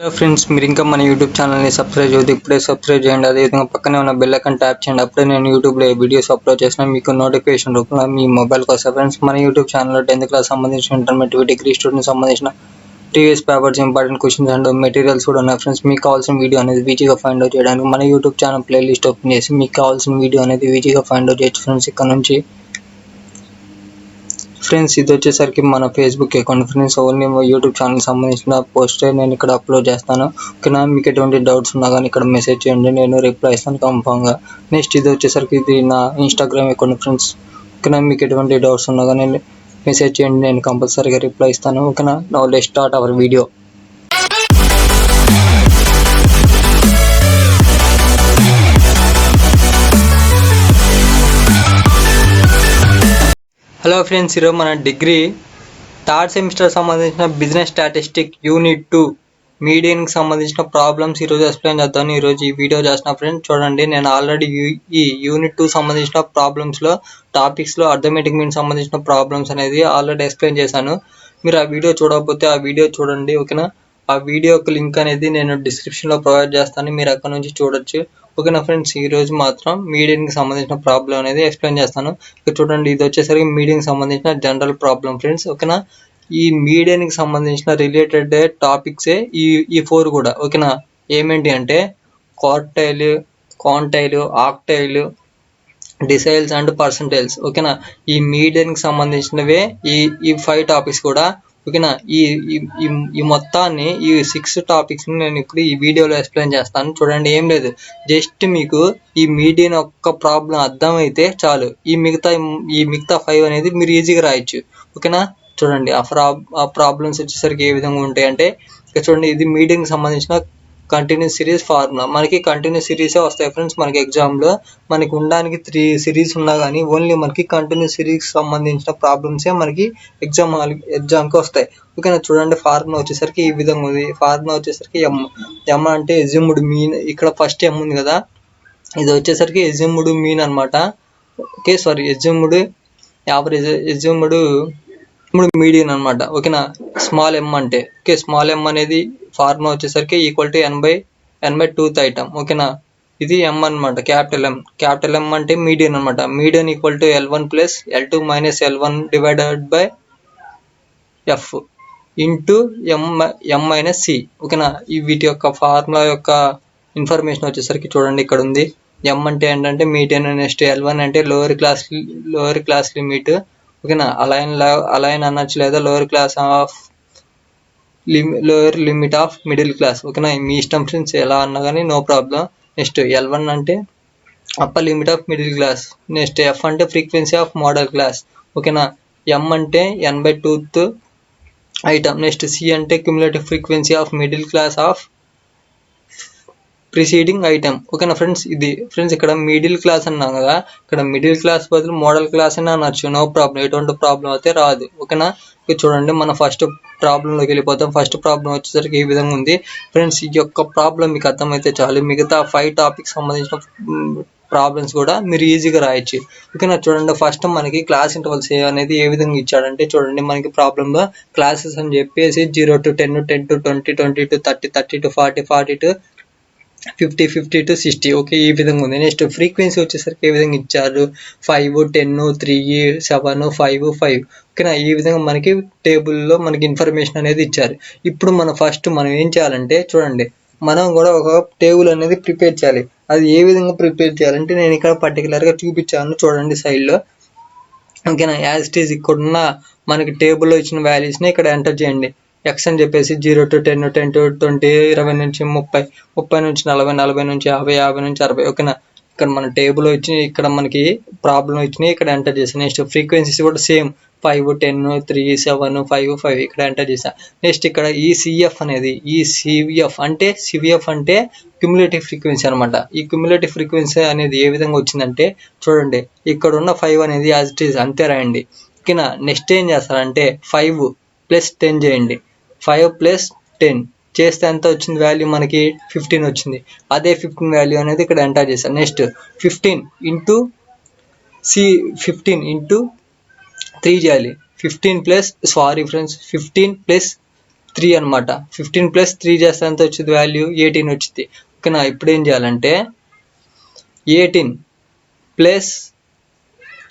Hello friends, మీరు ఇంకా మన యూట్యూబ్ ఛానల్ని సబ్స్క్రైబ్ చేయొద్దు. ఇప్పుడే సబ్స్క్రైబ్ చేయండి. అదేవిధంగా పక్కనే ఉన్న బెల్ ఐకాన్ ట్యాప్ చేయండి. అప్పుడే నేను యూట్యూబ్లో వీడియోస్ అప్లోడ్ చేసిన మీకు నోటిఫికేషన్ రూపంలో మీ మొబైల్కి వస్తాయి. ఫ్రెండ్స్, మన యూట్యూబ్ ఛానల్లో 10th క్లాస్ సంబంధించిన ఇంటర్మీడియట్ డిగ్రీ స్టూడెంట్కి సంబంధించిన TVS papers, important questions and materials కూడా ఉన్నాయి. ఫ్రెండ్స్, మీకు కావాల్సిన వీడియో అనేది ఈజీగా ఫైండ్ అవుట్ చేయడానికి మన యూట్యూబ్ ఛానల్ ప్లేలిస్ట్ ఓపెన్ చేసి మీకు కావాల్సిన వీడియో అనేది ఈజీగా ఫైండ్ అవుట్ చేయొచ్చు. ఫ్రెండ్స్, ఇక్కడ నుంచి ఫ్రెండ్స్ ఇది వచ్చేసరికి మన Facebook account. Friends, only YouTube channel సంబంధించిన పోస్ట్ నేను ఇక్కడ అప్లోడ్ చేస్తాను. ఓకేనా, మీకు ఎటువంటి డౌట్స్ ఉన్నా కానీ ఇక్కడ మెసేజ్ చేయండి, నేను రిప్లై ఇస్తాను కన్ఫామ్గా. నెక్స్ట్ ఇది వచ్చేసరికి ఇది నా ఇన్స్టాగ్రామ్ అకౌంట్. ఫ్రెండ్స్, ఓకేనా, మీకు ఎటువంటి డౌట్స్ ఉన్నా కానీ మెసేజ్ చేయండి, నేను కంపల్సరీగా రిప్లై ఇస్తాను. ఓకేనా, now let's start our video. Hello friends, ఈరోజు మన డిగ్రీ థర్డ్ సెమిస్టర్ సంబంధించిన బిజినెస్ స్టాటిస్టిక్ యూనిట్ 2 మీడియానికి సంబంధించిన ప్రాబ్లమ్స్ ఈరోజు ఎక్స్ప్లెయిన్ చేద్దాను. ఈరోజు ఈ వీడియో చేసిన ఫ్రెండ్స్ చూడండి, నేను ఆల్రెడీ ఈ యూనిట్ 2 సంబంధించిన ప్రాబ్లమ్స్లో టాపిక్స్లో అర్థమెటిక్ మీన్ సంబంధించిన ప్రాబ్లమ్స్ అనేది ఆల్రెడీ ఎక్స్ప్లెయిన్ చేశాను. మీరు ఆ వీడియో చూడకపోతే ఆ వీడియో చూడండి. ఓకేనా, ఆ వీడియో యొక్క లింక్ అనేది నేను డిస్క్రిప్షన్లో ప్రొవైడ్ చేస్తాను, మీరు అక్కడ నుంచి చూడొచ్చు. ఓకేనా ఫ్రెండ్స్, ఈరోజు మాత్రం మీడియానికి సంబంధించిన ప్రాబ్లం అనేది ఎక్స్ప్లెయిన్ చేస్తాను. ఇక్కడ చూడండి, ఇది వచ్చేసరికి మీడియానికి సంబంధించిన జనరల్ ప్రాబ్లం ఫ్రెండ్స్. ఓకేనా, ఈ మీడియానికి సంబంధించిన రిలేటెడ్ టాపిక్సే ఈ 4 కూడా. ఓకేనా, ఏమేంటి అంటే క్వాంటైల్, ఆక్టైల్, డిసైల్స్ అండ్ పర్సంటైల్స్. ఓకేనా, ఈ మీడియానికి సంబంధించినవే ఈ 5 టాపిక్స్ కూడా. ఓకేనా, ఈ మొత్తాన్ని ఈ 6 టాపిక్స్ని నేను ఇప్పుడు ఈ వీడియోలో ఎక్స్ప్లెయిన్ చేస్తాను. చూడండి, ఏం లేదు, జస్ట్ మీకు ఈ మీడియన్ ఒక్క ప్రాబ్లం అర్థమైతే చాలు, ఈ మిగతా 5 అనేది మీరు ఈజీగా రాయొచ్చు. ఓకేనా, చూడండి ఆ ప్రాబ్లమ్స్ వచ్చేసరికి ఏ విధంగా ఉంటాయి అంటే, ఇక్కడ చూడండి, ఇది మీడియంకి సంబంధించిన కంటిన్యూస్ సిరీస్ ఫార్ములా. మనకి కంటిన్యూస్ సిరీసే వస్తాయి ఫ్రెండ్స్. మనకి ఎగ్జామ్లో మనకి ఉండడానికి 3 సిరీస్ ఉన్నా కానీ ఓన్లీ మనకి కంటిన్యూస్ సిరీస్ సంబంధించిన ప్రాబ్లమ్సే మనకి ఎగ్జామ్కి వస్తాయి. ఓకేనా, చూడండి, ఫార్ములా వచ్చేసరికి ఈ విధంగా ఉంది. ఫార్ములా వచ్చేసరికి ఎమ్ అంటే ఎజ్యూమ్డ్ మీన్. ఇక్కడ ఫస్ట్ ఎమ్ ఉంది కదా, ఇది వచ్చేసరికి ఎజ్యూమ్డ్ మీన్ అనమాట. Okay, sorry, assumed average, assumed median అనమాట. ఓకేనా, స్మాల్ ఎమ్ అంటే, ఓకే, స్మాల్ ఎమ్ అనేది ఫార్ములా వచ్చేసరికి equal to n by 2th item. ఓకేనా, ఇది ఎమ్ అనమాట, క్యాపిటల్ ఎమ్ అంటే మీడియన్ అనమాట. Median equal to L1 plus L2 minus L1 divided by F into M minus C. ఓకేనా, వీటి యొక్క ఫార్ములా యొక్క ఇన్ఫర్మేషన్ వచ్చేసరికి చూడండి, ఇక్కడ ఉంది. ఎమ్ అంటే ఏంటంటే మీడియన్, నెక్స్ట్ L1 అంటే లోవర్ క్లాస్ లిమిట్. ఓకేనా, అలైన్ అనొచ్చు, లేదా lower limit of middle class. ఓకేనా, మీ ఇష్టం ఫ్రెండ్స్, ఎలా అన్నా కానీ నో ప్రాబ్లం. నెక్స్ట్ L1 అంటే upper limit of middle class. Next f అంటే ఫ్రీక్వెన్సీ ఆఫ్ మోడల్ క్లాస్. ఓకేనా, ఎమ్ అంటే n by 2th ఐటమ్. నెక్స్ట్ సి అంటే cumulative frequency of middle class of preceding item. ఓకేనా ఫ్రెండ్స్, ఇది ఫ్రెండ్స్ ఇక్కడ middle class అన్నాం కదా, ఇక్కడ మిడిల్ క్లాస్ బదులు మోడల్ క్లాస్ అని అనొచ్చు, నో ప్రాబ్లం, ఎటువంటి ప్రాబ్లం అయితే రాదు. ఓకేనా, ఇది చూడండి, మన ఫస్ట్ ప్రాబ్లంలోకి వెళ్ళిపోతాం. ఫస్ట్ ప్రాబ్లం వచ్చేసరికి ఈ విధంగా ఉంది ఫ్రెండ్స్. ఈ యొక్క ప్రాబ్లం మీకు అర్థమైతే చాలు, మిగతా 5 టాపిక్స్ సంబంధించిన ప్రాబ్లమ్స్ కూడా మీరు ఈజీగా రాయొచ్చు. ఓకేనా, చూడండి, ఫస్ట్ మనకి క్లాస్ ఇంటర్వల్స్ అనేది ఏ విధంగా ఇచ్చాడంటే, చూడండి, మనకి ప్రాబ్లంలో క్లాసెస్ అని చెప్పేసి 0 to 10, 10 to 20, 20 to 30, 30 to 40, 40 to 50, 50 to 60. Okay, ఈ విధంగా ఉంది. నెక్స్ట్ ఫ్రీక్వెన్సీ వచ్చేసరికి ఏ విధంగా ఇచ్చారు, 5, 10, 3, 7, 5, 5. ఓకేనా, ఈ విధంగా మనకి టేబుల్లో మనకి ఇన్ఫర్మేషన్ అనేది ఇచ్చారు. ఇప్పుడు మనం ఏం చేయాలంటే, చూడండి, మనం కూడా ఒక టేబుల్ అనేది ప్రిపేర్ చేయాలి. అది ఏ విధంగా ప్రిపేర్ చేయాలంటే నేను ఇక్కడ పర్టికులర్గా చూపించాను, చూడండి సైడ్లో. ఓకేనా, యాజ్ ఇట్ ఈజ్ ఇక్కడ ఉన్న మనకి టేబుల్లో ఇచ్చిన వాల్యూస్ని ఇక్కడ ఎంటర్ చేయండి. ఎక్స్ అని చెప్పేసి 0 to 10, 10 to 20, 20 నుంచి 30, 30 నుంచి 40, 40 నుంచి 50, 50 నుంచి 60. ఓకేనా, ఇక్కడ మన టేబుల్ వచ్చి ఇక్కడ మనకి ప్రాబ్లం వచ్చినాయి, ఇక్కడ ఎంటర్ చేసాను. నెక్స్ట్ ఫ్రీక్వెన్సీస్ కూడా సేమ్ 5, 10, 3, 7, 5, 5 ఇక్కడ ఎంటర్ చేసాను. నెక్స్ట్ ఇక్కడ ఈ సిఎఫ్ అంటే క్యుములేటివ్ ఫ్రీక్వెన్సీ అనమాట. ఈ క్యుములేటివ్ ఫ్రీక్వెన్సీ అనేది ఏ విధంగా వచ్చిందంటే, చూడండి, ఇక్కడ ఉన్న 5 అనేది యాజ్ ఇట్ ఈజ్ అంతే రాయండి. ఓకేనా, నెక్స్ట్ ఏం చేస్తారంటే 5 + 10 చేయండి. 5 + 10 చేస్తే ఎంత వచ్చింది వాల్యూ, మనకి 15 వచ్చింది. అదే 15 వాల్యూ అనేది ఇక్కడ ఎంటర్ చేశాను. నెక్స్ట్ 15 ఇంటూ 3 చేయాలి. 15 + 3 అనమాట. 15 ప్లస్ 3 చేస్తే ఎంత వచ్చింది వాల్యూ 18 వచ్చింది. ఓకేనా, ఇప్పుడు ఏం చేయాలంటే 18 ప్లస్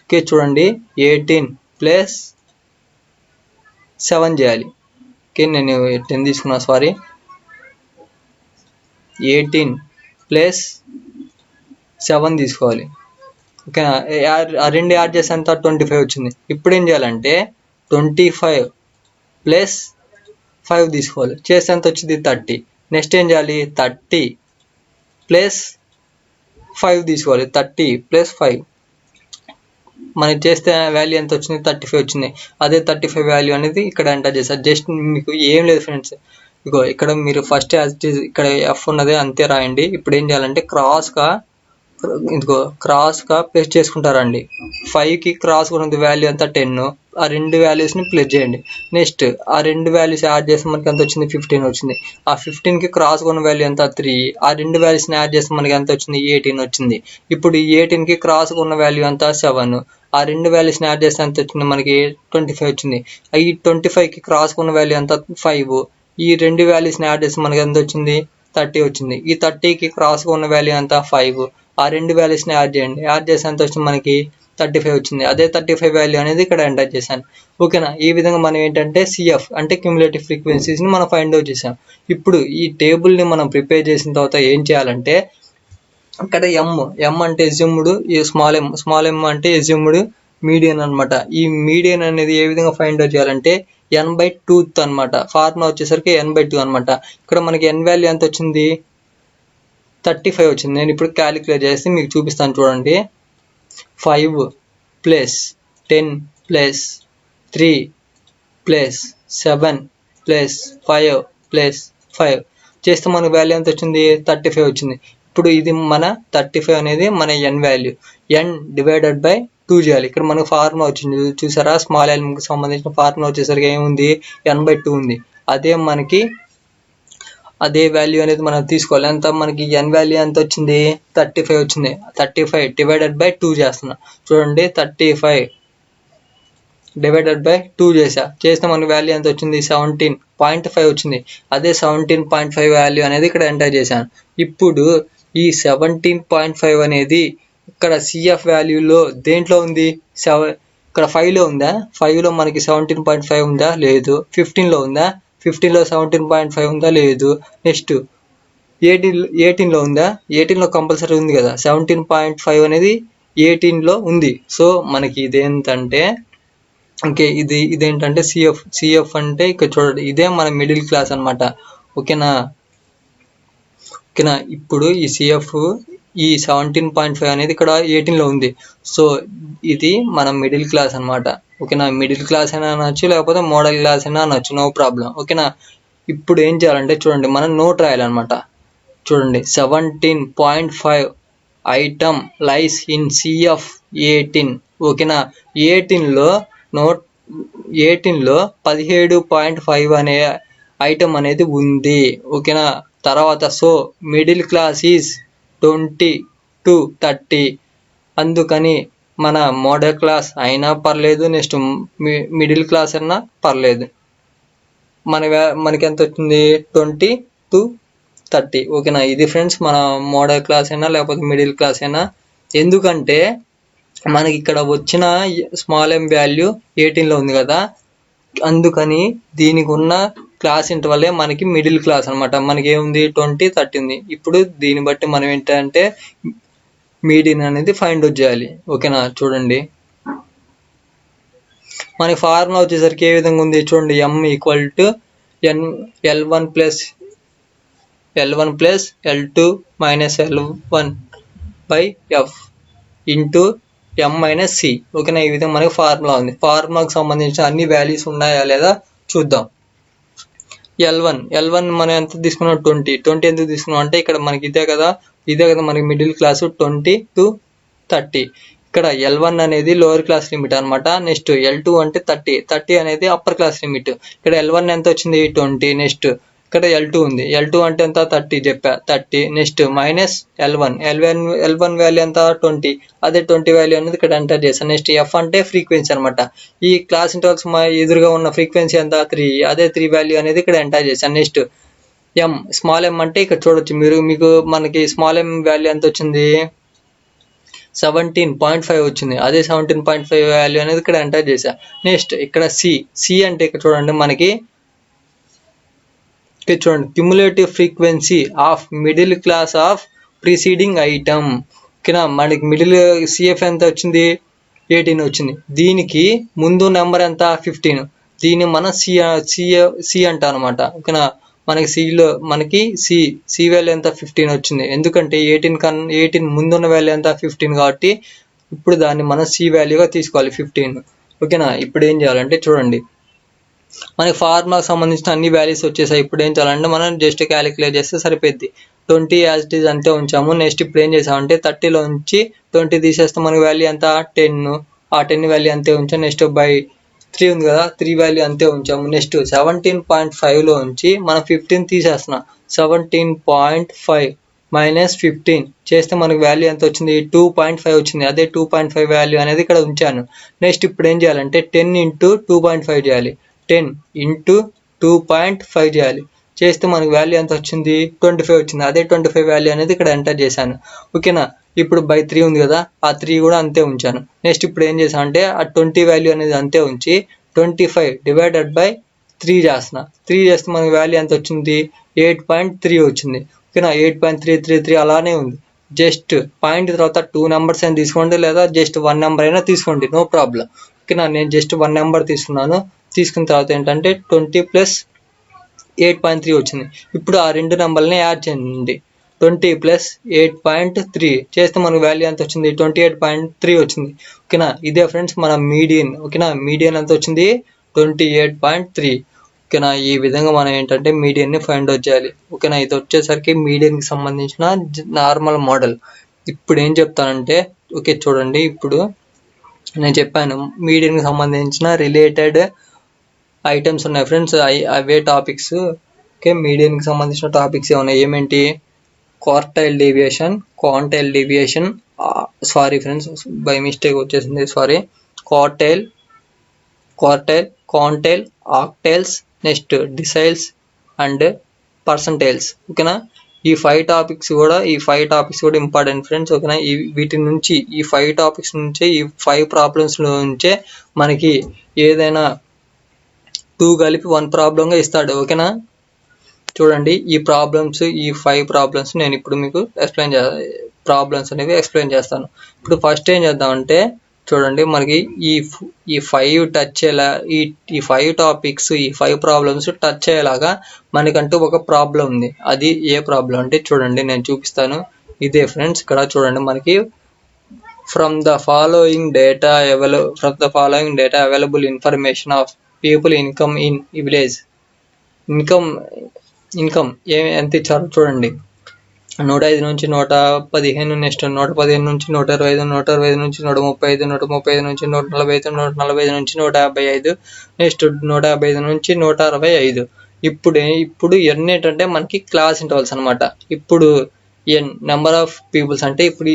ఓకే చూడండి 18 ప్లస్ 7 చేయాలి. ఓకే నేను 10 తీసుకున్నా సారీ. 18 ప్లస్ 7 తీసుకోవాలి. ఓకేనా, ఆ రెండు యాడ్ చేస్తే ఎంత 25 వచ్చింది. ఇప్పుడు ఏం చేయాలంటే 25 ప్లస్ 5 తీసుకోవాలి, చేస్తే ఎంత వచ్చింది 30. నెక్స్ట్ ఏం చేయాలి 30 ప్లస్ 5 తీసుకోవాలి. 30 ప్లస్ 5 మనకి చేస్తే వాల్యూ ఎంత వచ్చింది 35 వచ్చింది. అదే 35 వాల్యూ అనేది ఇక్కడ ఎంటర్ చేశారు. జస్ట్ మీకు ఏం లేదు ఫ్రెండ్స్, ఇగో ఇక్కడ మీరు ఫస్ట్ ఇక్కడ ఎఫ్ ఉన్నదే అంతే రాయండి. ఇప్పుడు ఏం చేయాలంటే క్రాస్గా ప్లస్ చేసుకుంటారండి. 5కి క్రాస్ ఉన్నది వాల్యూ అంతా 10, ఆ రెండు వాల్యూస్ని ప్లస్ చేయండి. నెక్స్ట్ ఆ రెండు వాల్యూస్ యాడ్ చేస్తే మనకి ఎంత వచ్చింది 15 వచ్చింది. ఆ 15కి క్రాస్ ఉన్న వాల్యూ ఎంత 3, ఆ రెండు వాల్యూస్ని యాడ్ చేస్తే మనకి ఎంత వచ్చింది 18 వచ్చింది. ఇప్పుడు ఈ 18కి క్రాస్ ఉన్న వాల్యూ ఎంత 7, ఆ రెండు వాల్యూస్ని యాడ్ చేస్తే ఎంత వచ్చింది మనకి 25 వచ్చింది. ఈ 25కి క్రాస్ ఉన్న వాల్యూ ఎంత 5, ఈ రెండు వాల్యూస్ని యాడ్ చేస్తే మనకి ఎంత వచ్చింది 30 వచ్చింది. ఈ 30కి క్రాస్ ఉన్న వాల్యూ ఎంత 5, ఆ రెండు వాల్యూస్ని యాడ్ చేయండి. యాడ్ చేస్తే ఎంత వచ్చింది మనకి 35 వచ్చింది. అదే 35 వాల్యూ అనేది ఇక్కడ ఎంటర్ చేశాను. ఓకేనా, ఈ విధంగా మనం ఏంటంటే సిఎఫ్ అంటే క్యుములేటివ్ ఫ్రీక్వెన్సీస్ని మనం ఫైండ్ అవుట్ చేసాం. ఇప్పుడు ఈ టేబుల్ని మనం ప్రిపేర్ చేసిన తర్వాత ఏం చేయాలంటే ఇక్కడ ఎం అంటే ఎజ్యూమ్డ్, ఈ స్మాల్ ఎం అంటే ఎజ్యూమ్డ్ మీడియన్ అనమాట. ఈ మీడియన్ అనేది ఏ విధంగా ఫైండ్ అవుట్ చేయాలంటే n/2 అనమాట. ఫార్ములా వచ్చేసరికి n/2 అనమాట. ఇక్కడ మనకి n వాల్యూ ఎంత వచ్చింది 35 వచ్చింది. నేను ఇప్పుడు క్యాలిక్యులేట్ చేసి మీకు చూపిస్తాను చూడండి. 5 plus 10 plus 3 plus 7 plus 5 plus 5 చేస్తే మనకు వాల్యూ ఎంత వచ్చింది 35 వచ్చింది. ఇప్పుడు ఇది మన 35 అనేది మన n value, n divided by 2 చేయాలి. ఇక్కడ మనకు ఫార్ములా వచ్చింది చూసారా, స్మాల్ ఎల్కి సంబంధించిన ఫార్ములా వచ్చేసరికి ఏముంది n/2 ఉంది. అదే వాల్యూ అనేది మనం తీసుకోవాలి. ఎంత మనకి n వాల్యూ ఎంత వచ్చింది 35 వచ్చింది. 35 డివైడెడ్ బై 2 చేస్తున్నా చూడండి. 35 డివైడెడ్ బై 2 చేస్తే మనకి వాల్యూ ఎంత వచ్చింది 17.5 వచ్చింది. అదే 17.5 వాల్యూ అనేది ఇక్కడ ఎంటర్ చేశాను. ఇప్పుడు ఈ 17.5 అనేది ఇక్కడ సిఎఫ్ వాల్యూలో దేంట్లో ఉంది, ఇక్కడ 5లో ఉందా, 5లో మనకి 17.5 ఉందా లేదు, 15లో ఉందా, 15లో 17.5 ఉందా లేదు, నెక్స్ట్ 18లో ఉందా, 18లో కంపల్సరీ ఉంది కదా, 17.5 అనేది 18లో ఉంది. సో మనకి ఇదేంటంటే ఓకే ఇదేంటంటే సిఎఫ్ అంటే ఇక్కడ చూడండి, ఇదే మన మిడిల్ క్లాస్ అనమాట. ఓకేనా, ఇప్పుడు ఈ సిఎఫ్ ఈ 17.5 అనేది ఇక్కడ 18లో ఉంది. సో ఇది మన మిడిల్ క్లాస్ అనమాట. ఓకేనా, మిడిల్ క్లాస్ అయినా అనొచ్చు, లేకపోతే మోడల్ క్లాస్ అయినా అనొచ్చు, నో ప్రాబ్లం. ఓకేనా, ఇప్పుడు ఏం చేయాలంటే చూడండి, మనం నోట్ రాయాలన్నమాట. చూడండి 17.5 ఐటమ్ లైస్ ఇన్ సిఎఫ్ 18. ఓకేనా, 18లో 17.5 అనే ఐటమ్ అనేది ఉంది. ఓకేనా, తర్వాత so middle class is 20 to 30. అందుకని మన మోడల్ క్లాస్ అయినా పర్లేదు, నెక్స్ట్ మిడిల్ క్లాస్ అయినా పర్లేదు. మనకి ఎంత వచ్చింది 20 to 30. ఓకేనా, ఇది ఫ్రెండ్స్ మన మోడల్ క్లాస్ అయినా లేకపోతే మిడిల్ క్లాస్ అయినా. ఎందుకంటే మనకి ఇక్కడ వచ్చిన స్మాల్ ఎం వాల్యూ 18లో ఉంది కదా, అందుకని దీనికి ఉన్న క్లాస్ ఇంటర్వల్లే మనకి మిడిల్ క్లాస్ అనమాట. మనకి ఏముంది 20, 30 ఉంది. ఇప్పుడు దీన్ని బట్టి మనం ఏంటంటే మీడియన్ అనేది ఫైండ్ అవుట్ చేయాలి. ఓకేనా, చూడండి మనకి ఫార్ములా వచ్చేసరికి ఏ విధంగా ఉంది చూడండి, m equal to L1 plus L2 minus L1 by F into m minus C. ఓకేనా, ఈ విధంగా మనకి ఫార్ములా ఉంది. ఫార్ములాకి సంబంధించిన అన్ని వాల్యూస్ ఉన్నాయా లేదా చూద్దాం. L1 మనం ఎంత తీసుకున్నాం 20 ఎందుకు తీసుకున్నాం అంటే ఇక్కడ మనకి ఇదే కదా మనకి మిడిల్ క్లాస్ 20 to 30. ఇక్కడ L1 అనేది లోవర్ క్లాస్ లిమిట్ అనమాట. నెక్స్ట్ L2 అంటే 30 అనేది అప్పర్ క్లాస్ లిమిట్. ఇక్కడ L1 ఎంత వచ్చింది 20, నెక్స్ట్ ఇక్కడ L2 ఉంది. L2 అంటే ఎంత 30 చెప్పా 30. నెక్స్ట్ మైనస్ L1 వాల్యూ ఎంత 20. అదే 20 వాల్యూ అనేది ఇక్కడ ఎంటర్ చేశాను. నెక్స్ట్ F అంటే ఫ్రీక్వెన్సీ అనమాట. ఈ క్లాస్ ఇంటర్వల్స్ ఎదురుగా ఉన్న ఫ్రీక్వెన్సీ ఎంత 3. అదే 3 వాల్యూ అనేది ఇక్కడ ఎంటర్ చేశాను. నెక్స్ట్ M స్మాల్ m అంటే ఇక్కడ చూడొచ్చు మీకు మనకి స్మాల్ m వాల్యూ ఎంత వచ్చింది 17.5 వచ్చింది. అదే 17.5 వాల్యూ అనేది ఇక్కడ ఎంటర్ చేశా. నెక్స్ట్ ఇక్కడ C అంటే ఇక్కడ చూడండి మనకి చూడండి cumulative frequency of middle class of preceding item. ఓకేనా, మనకి మిడిల్ CF ఎంత వచ్చింది 18 వచ్చింది. దీనికి ముందు నెంబర్ ఎంత 15. దీన్ని మనం సి అంటాం అనమాట. ఓకేనా, మనకి మనకి సి వాల్యూ ఎంత 15 వచ్చింది. ఎందుకంటే 18 ముందున్న వాల్యూ ఎంత 15 కాబట్టి ఇప్పుడు దాన్ని మనం సి వాల్యూగా తీసుకోవాలి 15. ఓకేనా, ఇప్పుడు ఏం చేయాలంటే చూడండి మనకి ఫార్ములాకి సంబంధించిన అన్ని వాల్యూస్ వచ్చేసాయి. ఇప్పుడు ఏం చేయాలంటే మనం జస్ట్ క్యాలిక్యులేట్ చేస్తే సరిపోద్ది. 20 యాజ్ ఇట్ ఈజ్ అంతే ఉంచాము. నెక్స్ట్ ఇప్పుడు ఏం చేసామంటే 30లో నుంచి 20 తీసేస్తే మనకి వాల్యూ ఎంత 10. ఆ 10 వాల్యూ అంతే ఉంచాము. నెక్స్ట్ బై 3 ఉంది కదా 3 వాల్యూ అంతే ఉంచాము. నెక్స్ట్ 17.5లో ఉంచి మనం 15 తీసేస్తున్నాం. 17.5 మైనస్ 15 చేస్తే మనకి వాల్యూ ఎంత వచ్చింది 2.5 వచ్చింది. అదే 2.5 వాల్యూ అనేది ఇక్కడ ఉంచాను. నెక్స్ట్ ఇప్పుడు ఏం చేయాలంటే 10 ఇంటూ 2.5 చేయాలి. 10 ఇంటూ 2.5 చేయాలి. చేస్తే మనకి వాల్యూ ఎంత వచ్చింది 25 వచ్చింది. అదే 25 వాల్యూ అనేది ఇక్కడ ఎంటర్ చేశాను. ఓకేనా, ఇప్పుడు బై 3 ఉంది కదా ఆ 3 కూడా అంతే ఉంచాను. నెక్స్ట్ ఇప్పుడు ఏం చేశాను అంటే ఆ 20 వాల్యూ అనేది అంతే ఉంచి 25 డివైడెడ్ బై 3 చేస్తున్నా. 3 చేస్తే మనకి వాల్యూ ఎంత వచ్చింది 8.3 వచ్చింది. ఓకేనా, 8.333 అలానే ఉంది. జస్ట్ పాయింట్ తర్వాత 2 నెంబర్స్ అయినా తీసుకోండి లేదా జస్ట్ 1 నెంబర్ అయినా తీసుకోండి, నో ప్రాబ్లం. ఓకేనా, నేను జస్ట్ 1 నెంబర్ తీసుకున్నాను. తీసుకున్న తర్వాత ఏంటంటే 20 ప్లస్ 8.3 వచ్చింది. ఇప్పుడు ఆ రెండు నెంబర్లని యాడ్ చేయండి. 20 ప్లస్ 8.3 చేస్తే మనకు వాల్యూ ఎంత వచ్చింది 28.3 వచ్చింది. ఓకేనా, ఇదే ఫ్రెండ్స్ మన మీడియన్. ఓకేనా, మీడియన్ ఎంత వచ్చింది 28.3. ఓకేనా, ఈ విధంగా మనం ఏంటంటే మీడియన్ని ఫైండ్ అవుట్ చేయాలి. ఓకేనా, ఇది వచ్చేసరికి మీడియన్కి సంబంధించిన నార్మల్ మోడల్. ఇప్పుడు ఏం చెప్తానంటే ఓకే చూడండి, ఇప్పుడు నేను చెప్పాను మీడియన్కి సంబంధించిన రిలేటెడ్ ఐటమ్స్ ఉన్నాయి ఫ్రెండ్స్, అవే టాపిక్స్. ఓకే, మీడియన్కి సంబంధించిన టాపిక్స్ ఏమన్నా ఏమేంటి quartile deviation, quantile deviation, sorry friends by mistake వచ్చేసింది, sorry, quartile, quantile, octiles, next deciles and percentiles. ఓకేనా, ఈ 5 టాపిక్స్ కూడా ఇంపార్టెంట్ ఫ్రెండ్స్. ఓకేనా, వీటి నుంచి ఈ 5 టాపిక్స్ నుంచే ఈ 5 ప్రాబ్లమ్స్ నుంచే మనకి ఏదైనా 2 కలిపి 1 ప్రాబ్లంగా ఇస్తాడు. ఓకేనా, చూడండి ఈ 5 ప్రాబ్లమ్స్ నేను ఇప్పుడు మీకు ప్రాబ్లమ్స్ అనేవి ఎక్స్ప్లెయిన్ చేస్తాను. ఇప్పుడు ఫస్ట్ ఏం చేద్దామంటే చూడండి మనకి ఈ 5 టచ్ అయ్యేలా ఈ 5 టాపిక్స్ ఈ 5 ప్రాబ్లమ్స్ టచ్ అయ్యేలాగా మనకంటూ ఒక ప్రాబ్లం ఉంది. అది ఏ ప్రాబ్లం అంటే చూడండి నేను చూపిస్తాను. ఇదే ఫ్రెండ్స్, ఇక్కడ చూడండి మనకి from the following data available information of people income in village. Income ఎంత ఇచ్చారో చూడండి. 105 నుంచి 115, నెక్స్ట్ 115 నుంచి 125, 125 నుంచి 135, 135 నుంచి 145, 145 నుంచి 155, నెక్స్ట్ 155 నుంచి 165. ఇప్పుడు ఎన్ ఏంటంటే మనకి క్లాస్ ఇంటర్వల్స్ అనమాట. ఇప్పుడు ఎన్ నెంబర్ ఆఫ్ పీపుల్స్ అంటే ఇప్పుడు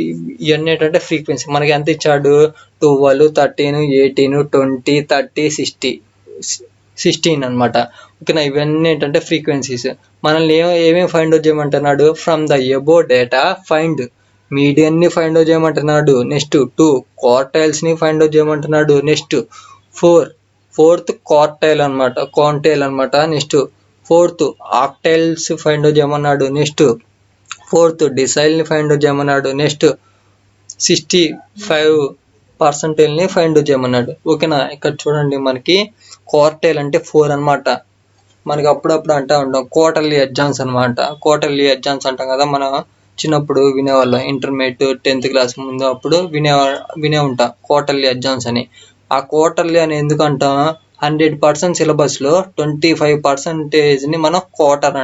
ఎన్ ఏంటంటే ఫ్రీక్వెన్సీ మనకి ఎంత ఇచ్చాడు 12, 13, 18, 20, 30, 16 అనమాట. ఓకేనా, ఇవన్నీ ఏంటంటే ఫ్రీక్వెన్సీస్. మనల్ని ఏమేమి ఫైండ్ అవుట్ చేయమంటున్నాడు from the above data find మీడియన్ని ఫైండ్ అవుట్ చేయమంటున్నాడు. నెక్స్ట్ 2 క్వార్టైల్స్ని ఫైండ్ అవుట్ చేయమంటున్నాడు. నెక్స్ట్ 4th క్వాంటైల్ అనమాట. Next 4th octiles find out చేయమన్నాడు. నెక్స్ట్ 4th డిసైల్ని ఫైండ్ అవుట్ చేయమన్నాడు. నెక్స్ట్ 65% ఫైండ్ అవుట్ చేయమన్నాడు. ఓకేనా, ఇక్కడ చూడండి మనకి క్వార్టైల్ అంటే 4 అనమాట. మనకి అప్పుడప్పుడు అంటూ ఉంటాం క్వార్టర్లీ ఎగ్జామ్స్ అనమాట. క్వార్టర్లీ ఎగ్జామ్స్ అంటాం కదా, మనం చిన్నప్పుడు వినేవాళ్ళం ఇంటర్మీడియట్ 10th క్లాస్ ముందు అప్పుడు వినే ఉంటాం క్వార్టర్లీ ఎగ్జామ్స్ అని. ఆ క్వార్టర్లీ అని ఎందుకు అంటాం 100% సిలబస్లో 25%ని మనం క్వార్టర్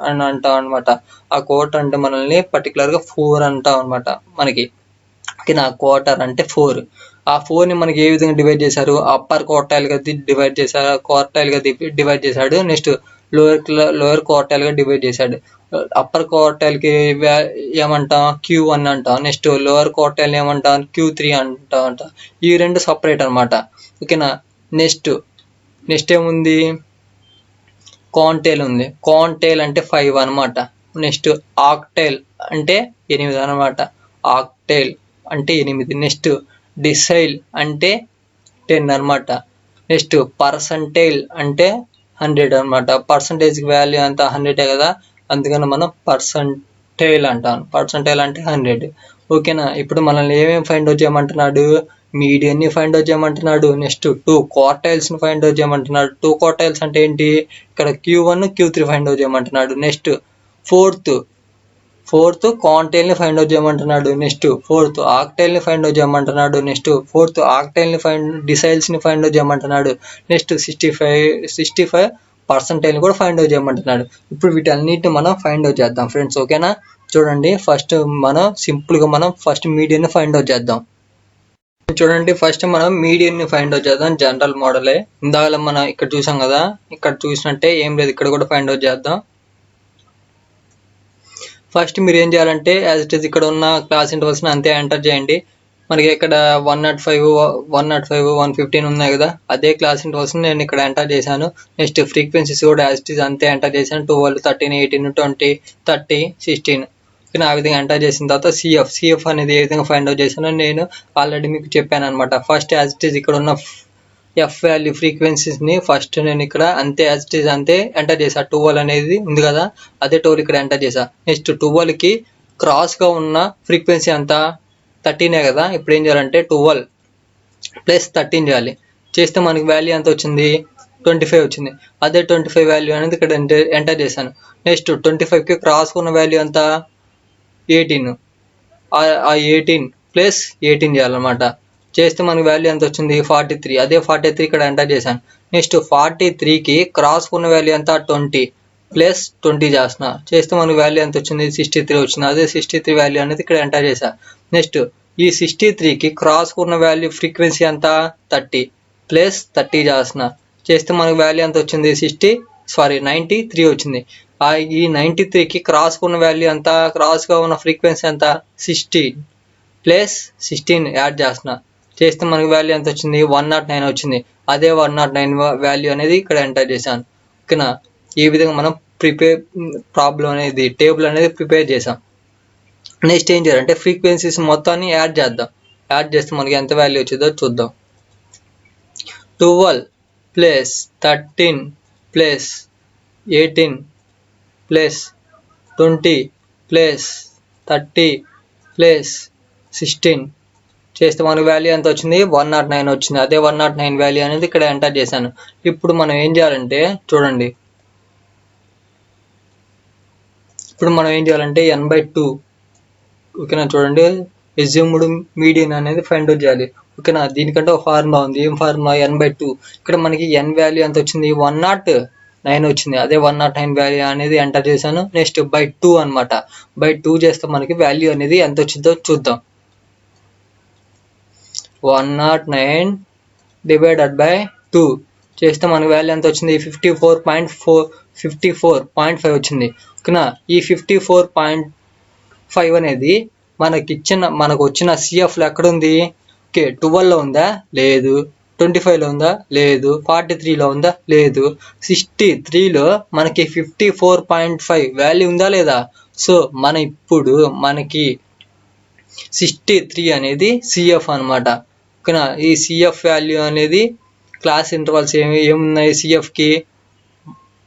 అని అంటాం అనమాట. ఆ క్వార్టర్ అంటే మనల్ని పర్టికులర్గా 4 అంటాం అనమాట మనకి. ఓకేనా, క్వార్టర్ అంటే 4. ఆ 4ని మనకి ఏ విధంగా డివైడ్ చేశారు అప్పర్ క్వార్టైల్గా డివైడ్ చేశాడు. నెక్స్ట్ లోయర్ క్వార్టైల్ గా డివైడ్ చేశాడు. అప్పర్ క్వార్టైల్ కి ఏమంటాం Q1 అంటాం. నెక్స్ట్ లోవర్ క్వార్టైల్ ఏమంటాం Q3 అంట. ఈ రెండు సపరేట్ అనమాట. ఓకేనా. నెక్స్ట్ ఏముంది, కాంటైల్ ఉంది. కాంటైల్ అంటే 5 అనమాట. నెక్స్ట్ ఆక్టైల్ అంటే 8 అనమాట. ఆక్టైల్ అంటే 8. నెక్స్ట్ డిసైల్ అంటే 10 అనమాట. నెక్స్ట్ పర్సంటైల్ అంటే 100 అనమాట. పర్సంటేజ్ వాల్యూ అంతా 100 కదా, అందుకని మనం పర్సంటైల్ అంటాం. పర్సంటైల్ అంటే 100. ఓకేనా. ఇప్పుడు మనల్ని ఏమేమి ఫైండ్ అవుట్ చేయమంటున్నాడు, మీడియన్ ని ఫైండ్ అవుట్ చేయమంటున్నాడు. నెక్స్ట్ 2 క్వార్టైల్స్ ని ఫైండ్ అవుట్ చేయమంటున్నాడు. 2 క్వార్టైల్స్ అంటే ఏంటి, ఇక్కడ Q1 Q3 ఫైండ్ అవుట్ చేయమంటున్నాడు. నెక్స్ట్ ఫోర్త్ కాంటైల్ ని ఫైండ్ అవుట్ చేయమంటున్నాడు. నెక్స్ట్ ఫోర్త్ ఆక్టైల్ ని ఫైండ్ అవుట్ చేయమంటున్నాడు. నెక్స్ట్ ఫోర్త్ ఆక్టైల్ ని డిసైల్స్ ని ఫైండ్ అవుట్ చేయమంటున్నాడు. నెక్స్ట్ 65 పర్సంటైల్ కూడా ఫైండ్ అవుట్ చేయమంటున్నాడు. ఇప్పుడు వీటన్నిటిని మనం ఫైండ్ అవుట్ చేద్దాం ఫ్రెండ్స్. ఓకేనా. చూడండి, ఫస్ట్ మనం సింపుల్ గా ఫస్ట్ మీడియన్ ని ఫైండ్ అవుట్ చేద్దాం. చూడండి, ఫస్ట్ మనం మీడియన్ ని ఫైండ్ అవుట్ చేద్దాం. జనరల్ మోడలే, ఇందాక మనం ఇక్కడ చూసాం కదా, ఇక్కడ చూసినట్టే ఏం లేదు, ఇక్కడ కూడా ఫైండ్ అవుట్ చేద్దాం. ఫస్ట్ మీరు ఏం చేయాలంటే యాజ్ ఇట్ ఈస్ ఇక్కడ ఉన్న క్లాస్ ఇంటర్వల్స్ ని అంతే ఎంటర్ చేయండి. మనకి ఇక్కడ 105, 115 ఉన్నాయి కదా, అదే క్లాస్ ఇంటర్వల్స్ నేను ఇక్కడ ఎంటర్ చేశాను. నెక్స్ట్ ఫ్రీక్వెన్సీస్ కూడా యాజ్ ఇట్ ఈస్ అంతే ఎంటర్ చేశాను. 12, 13, 18, 20, 30, 16 ఆ విధంగా ఎంటర్ చేసిన తర్వాత సిఎఫ్ అనేది ఏ విధంగా ఫైండ్ అవుట్ చేశానో నేను ఆల్రెడీ మీకు చెప్పాను అనమాట. ఫస్ట్ యాజ్ ఇట్ ఈస్ ఇక్కడ ఉన్న ఎఫ్ వాల్యూ ఫ్రీక్వెన్సీస్ ని ఫస్ట్ నేను ఇక్కడ అంతే యాజ్ ఇట్ ఈస్ అంతే ఎంటర్ చేశా. 12 అనేది ఉంది కదా, అదే 12 ఇక్కడ ఎంటర్ చేశా. నెక్స్ట్ 12 కి క్రాస్ గా ఉన్న ఫ్రీక్వెన్సీ అంతా 13 కదా. ఇప్పుడు ఏం చేయాలంటే 12 ప్లస్ 13 చేయాలి. చేస్తే మనకి వాల్యూ ఎంత వచ్చింది, 25 వచ్చింది. అదే 25 వాల్యూ అనేది ఇక్కడ ఎంటర్ చేశాను. నెక్స్ట్ 25 కి క్రాస్ ఉన్న వాల్యూ ఎంత, 18. ఆ 18 ప్లస్ 18 చేయాలన్నమాట. చేస్తే మనకి వాల్యూ ఎంత వచ్చింది, 43. అదే 43 ఇక్కడ ఎంటర్ చేశాను. నెక్స్ట్ 43 కి క్రాస్ ఉన్న వాల్యూ ఎంత, 20 ప్లస్ 20 చేస్తున్నా. చేస్తే మనకి వాల్యూ ఎంత వచ్చింది, 63 వచ్చింది. అదే 63 వాల్యూ అనేది ఇక్కడ ఎంటర్ చేశా. నెక్స్ట్ ఈ 63 కి క్రాస్ ఉన్న వాల్యూ ఫ్రీక్వెన్సీ ఎంత, 30 ప్లస్ 30 చేస్తున్నా. చేస్తే మనకి వాల్యూ ఎంత వచ్చింది, 93 వచ్చింది. ఈ 93 కి క్రాస్ ఉన్న వాల్యూ ఎంత, క్రాస్ గా ఉన్న ఫ్రీక్వెన్సీ ఎంత, 16 ప్లస్ 16 యాడ్ చేస్తున్నా. చేస్తే మనకి వాల్యూ ఎంత వచ్చింది, 109 వచ్చింది. అదే 109 వాల్యూ అనేది ఇక్కడ ఎంటర్ చేశాను. ఓకేనా. ఈ విధంగా మనం ప్రాబ్లం అనేది టేబుల్ అనేది ప్రిపేర్ చేసాం. నెక్స్ట్ ఏం చేయాలంటే ఫ్రీక్వెన్సీస్ మొత్తాన్ని యాడ్ చేద్దాం. యాడ్ చేస్తే మనకి ఎంత వాల్యూ వచ్చిందో చూద్దాం. 12 plus 13 plus 18 plus 20 plus 30 plus 16 చేస్తే మనకి వాల్యూ ఎంత వచ్చింది, 109 వచ్చింది. అదే 109 వాల్యూ అనేది ఇక్కడ ఎంటర్ చేశాను. ఇప్పుడు మనం ఏం చేయాలంటే చూడండి, n/2 ఓకేనా. చూడండి, ఎస్యూమ్డ్ మీడియన్ అనేది ఫైండ్ అవుట్ చేయాలి. ఓకేనా. దీనికంటే ఒక ఫార్ములా ఉంది. ఏం ఫార్ములా, n/2. ఇక్కడ మనకి n వాల్యూ ఎంత వచ్చింది, 109 వచ్చింది. అదే 109 వాల్యూ అనేది ఎంటర్ చేశాను. నెక్స్ట్ బై 2 అనమాట. బై 2 చేస్తే మనకి వాల్యూ అనేది ఎంత వచ్చిందో చూద్దాం. 109 డివైడెడ్ బై 2 చేస్తే మనకి వాల్యూ ఎంత వచ్చింది, 54.5 వచ్చింది. ఓకేనా. ఈ 54.5 అనేది మనకు వచ్చిన సిఎఫ్ లో ఎక్కడ ఉంది, ఓకే 12 లో ఉందా, లేదు. 25 లో ఉందా, లేదు. 43 లో ఉందా, లేదు. 63 లో మనకి 54.5 వాల్యూ ఉందా లేదా. సో ఇప్పుడు మనకి 63 అనేది సిఎఫ్ అనమాట. ఓకేనా. ఈ సిఎఫ్ వాల్యూ అనేది క్లాస్ ఇంటర్వల్స్ ఏమున్నాయి సిఎఫ్ కి,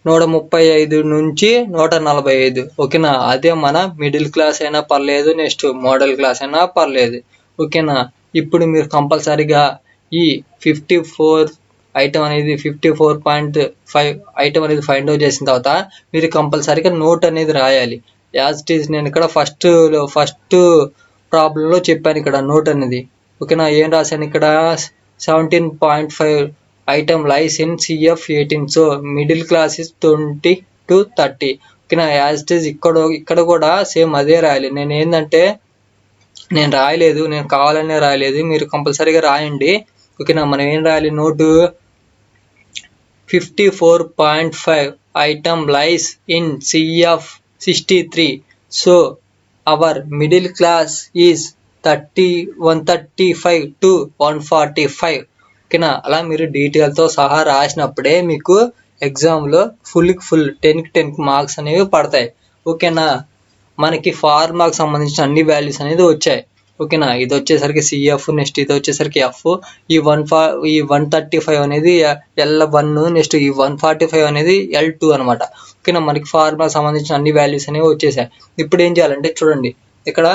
135 నుంచి 145. ఓకేనా. అదే మన మిడిల్ క్లాస్ అయినా పర్లేదు, నెక్స్ట్ మోడల్ క్లాస్ అయినా పర్లేదు. ఓకేనా. ఇప్పుడు మీరు కంపల్సరీగా ఈ 54 ఐటమ్ అనేది 54.5 ఐటమ్ అనేది ఫైండ్ అవుట్ చేసిన తర్వాత మీరు కంపల్సరీగా నోట్ అనేది రాయాలి. యాజ్ ఇట్ ఈస్ నేను ఇక్కడ ఫస్ట్ ప్రాబ్లం లో చెప్పాను ఇక్కడ నోట్ అనేది. ఓకేనా. ఏం రాశాను ఇక్కడ, 17.5 item lies in CF 18. So middle class is 20 to 30. ఓకేనా. యాజ్ ఇట్ ఈస్ ఇక్కడ కూడా సేమ్ అదే రాయాలి. నేను రాయలేదు, నేను కావాలనే రాయలేదు, మీరు కంపల్సరీగా రాయండి. ఓకేనా. మనం ఏం రాయాలి, note 54.5 item lies in CF63. So our middle class is 135 to 145. ఓకేనా, అలా మీరు డీటెయిల్తో సహా రాసినప్పుడే మీకు ఎగ్జామ్లో ఫుల్ 10కి 10 మార్క్స్ అనేవి పడతాయి. ఓకేనా, మనకి ఫార్ములాకి సంబంధించిన అన్ని వాల్యూస్ అనేది వచ్చాయి. ఓకేనా, ఇది వచ్చేసరికి సిఎఫ్, నెక్స్ట్ ఇది వచ్చేసరికి ఎఫ్, ఈ 135 అనేది L1, నెక్స్ట్ ఈ 145 అనేది L2 అనమాట. ఓకేనా, మనకి ఫార్ములా సంబంధించిన అన్ని వాల్యూస్ అనేవి వచ్చేసాయి. ఇప్పుడు ఏం చేయాలంటే చూడండి, ఇక్కడ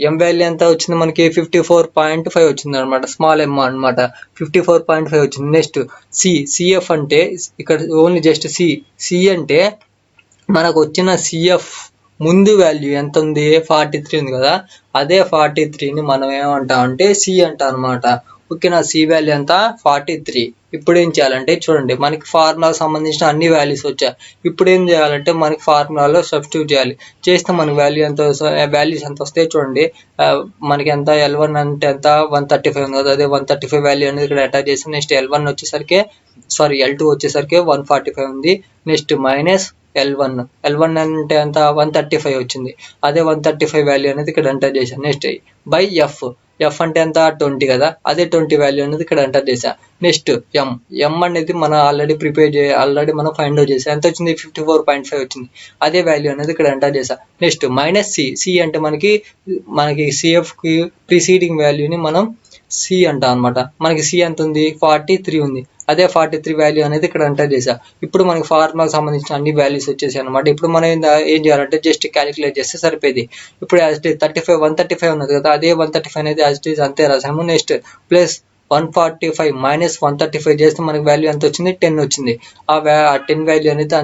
ఎం వాల్యూ ఎంత వచ్చింది మనకి 54.5 వచ్చింది అనమాట, స్మాల్ ఎం అనమాట, 54.5 వచ్చింది. నెక్స్ట్ సిఎఫ్ అంటే ఇక్కడ ఓన్లీ జస్ట్ సి అంటే మనకు వచ్చిన సిఎఫ్ ముందు వాల్యూ ఎంత ఉంది, 43 ఉంది కదా, అదే 43ని మనం ఏమంటామంటే సి అంటాం అనమాట. ఓకేనా, సి వాల్యూ ఎంత 43. ఇప్పుడు ఏం చేయాలంటే చూడండి, మనకి ఫార్ములాకి సంబంధించిన అన్ని వాల్యూస్ వచ్చాయి. ఇప్పుడు ఏం చేయాలంటే మనకి ఫార్ములాలో సబ్స్టిట్యూట్ చేయాలి. చేస్తే మనకి వాల్యూస్ ఎంత వస్తాయి చూడండి. మనకి ఎంత L1 అంటే ఎంత 135 ఉంది కదా, అదే 135 వాల్యూ అనేది ఇక్కడ అటాచ్ చేసి నెక్స్ట్ L1 వచ్చేసరికి L2 వచ్చేసరికి 145 ఉంది. నెక్స్ట్ మైనస్ L1 అంటే ఎంత 135 వచ్చింది, అదే 135 వాల్యూ అనేది ఇక్కడ ఎంటర్ చేశాను. నెక్స్ట్ బై ఎఫ్ అంటే ఎంత 20 కదా, అదే 20 వాల్యూ అనేది ఇక్కడ ఎంటర్ చేశా. నెక్స్ట్ ఎం అనేది మనం ఆల్రెడీ మనం ఫైండ్ అవుట్ చేసాం, ఎంత వచ్చింది 54.5 వచ్చింది, అదే వాల్యూ అనేది ఇక్కడ ఎంటర్ చేసా. నెక్స్ట్ మైనస్ సి అంటే మనకి సిఎఫ్కి ప్రిసీడింగ్ వాల్యూని మనం సి అంటాం అనమాట. మనకి సి ఎంత ఉంది 43 ఉంది, అదే 43 వాల్యూ అనేది ఇక్కడ ఎంటర్ చేసా. ఇప్పుడు మనకి ఫార్ములాకి సంబంధించిన అన్ని వాల్యూస్ వచ్చేసాయి అనమాట. ఇప్పుడు మనం ఏం చేయాలంటే జస్ట్ క్యాలిక్యులేట్ చేస్తే సరిపోయింది. ఇప్పుడు 135 ఉన్నది కదా, అదే 135 అనేది యాజ్ ఇట్ ఈజ్ అంతే రాసాము. నెక్స్ట్ ప్లస్ 145 మైనస్ 135 చేస్తే మనకి వాల్యూ ఎంత వచ్చింది 10 వచ్చింది. ఆ 10 వాల్యూ అనేది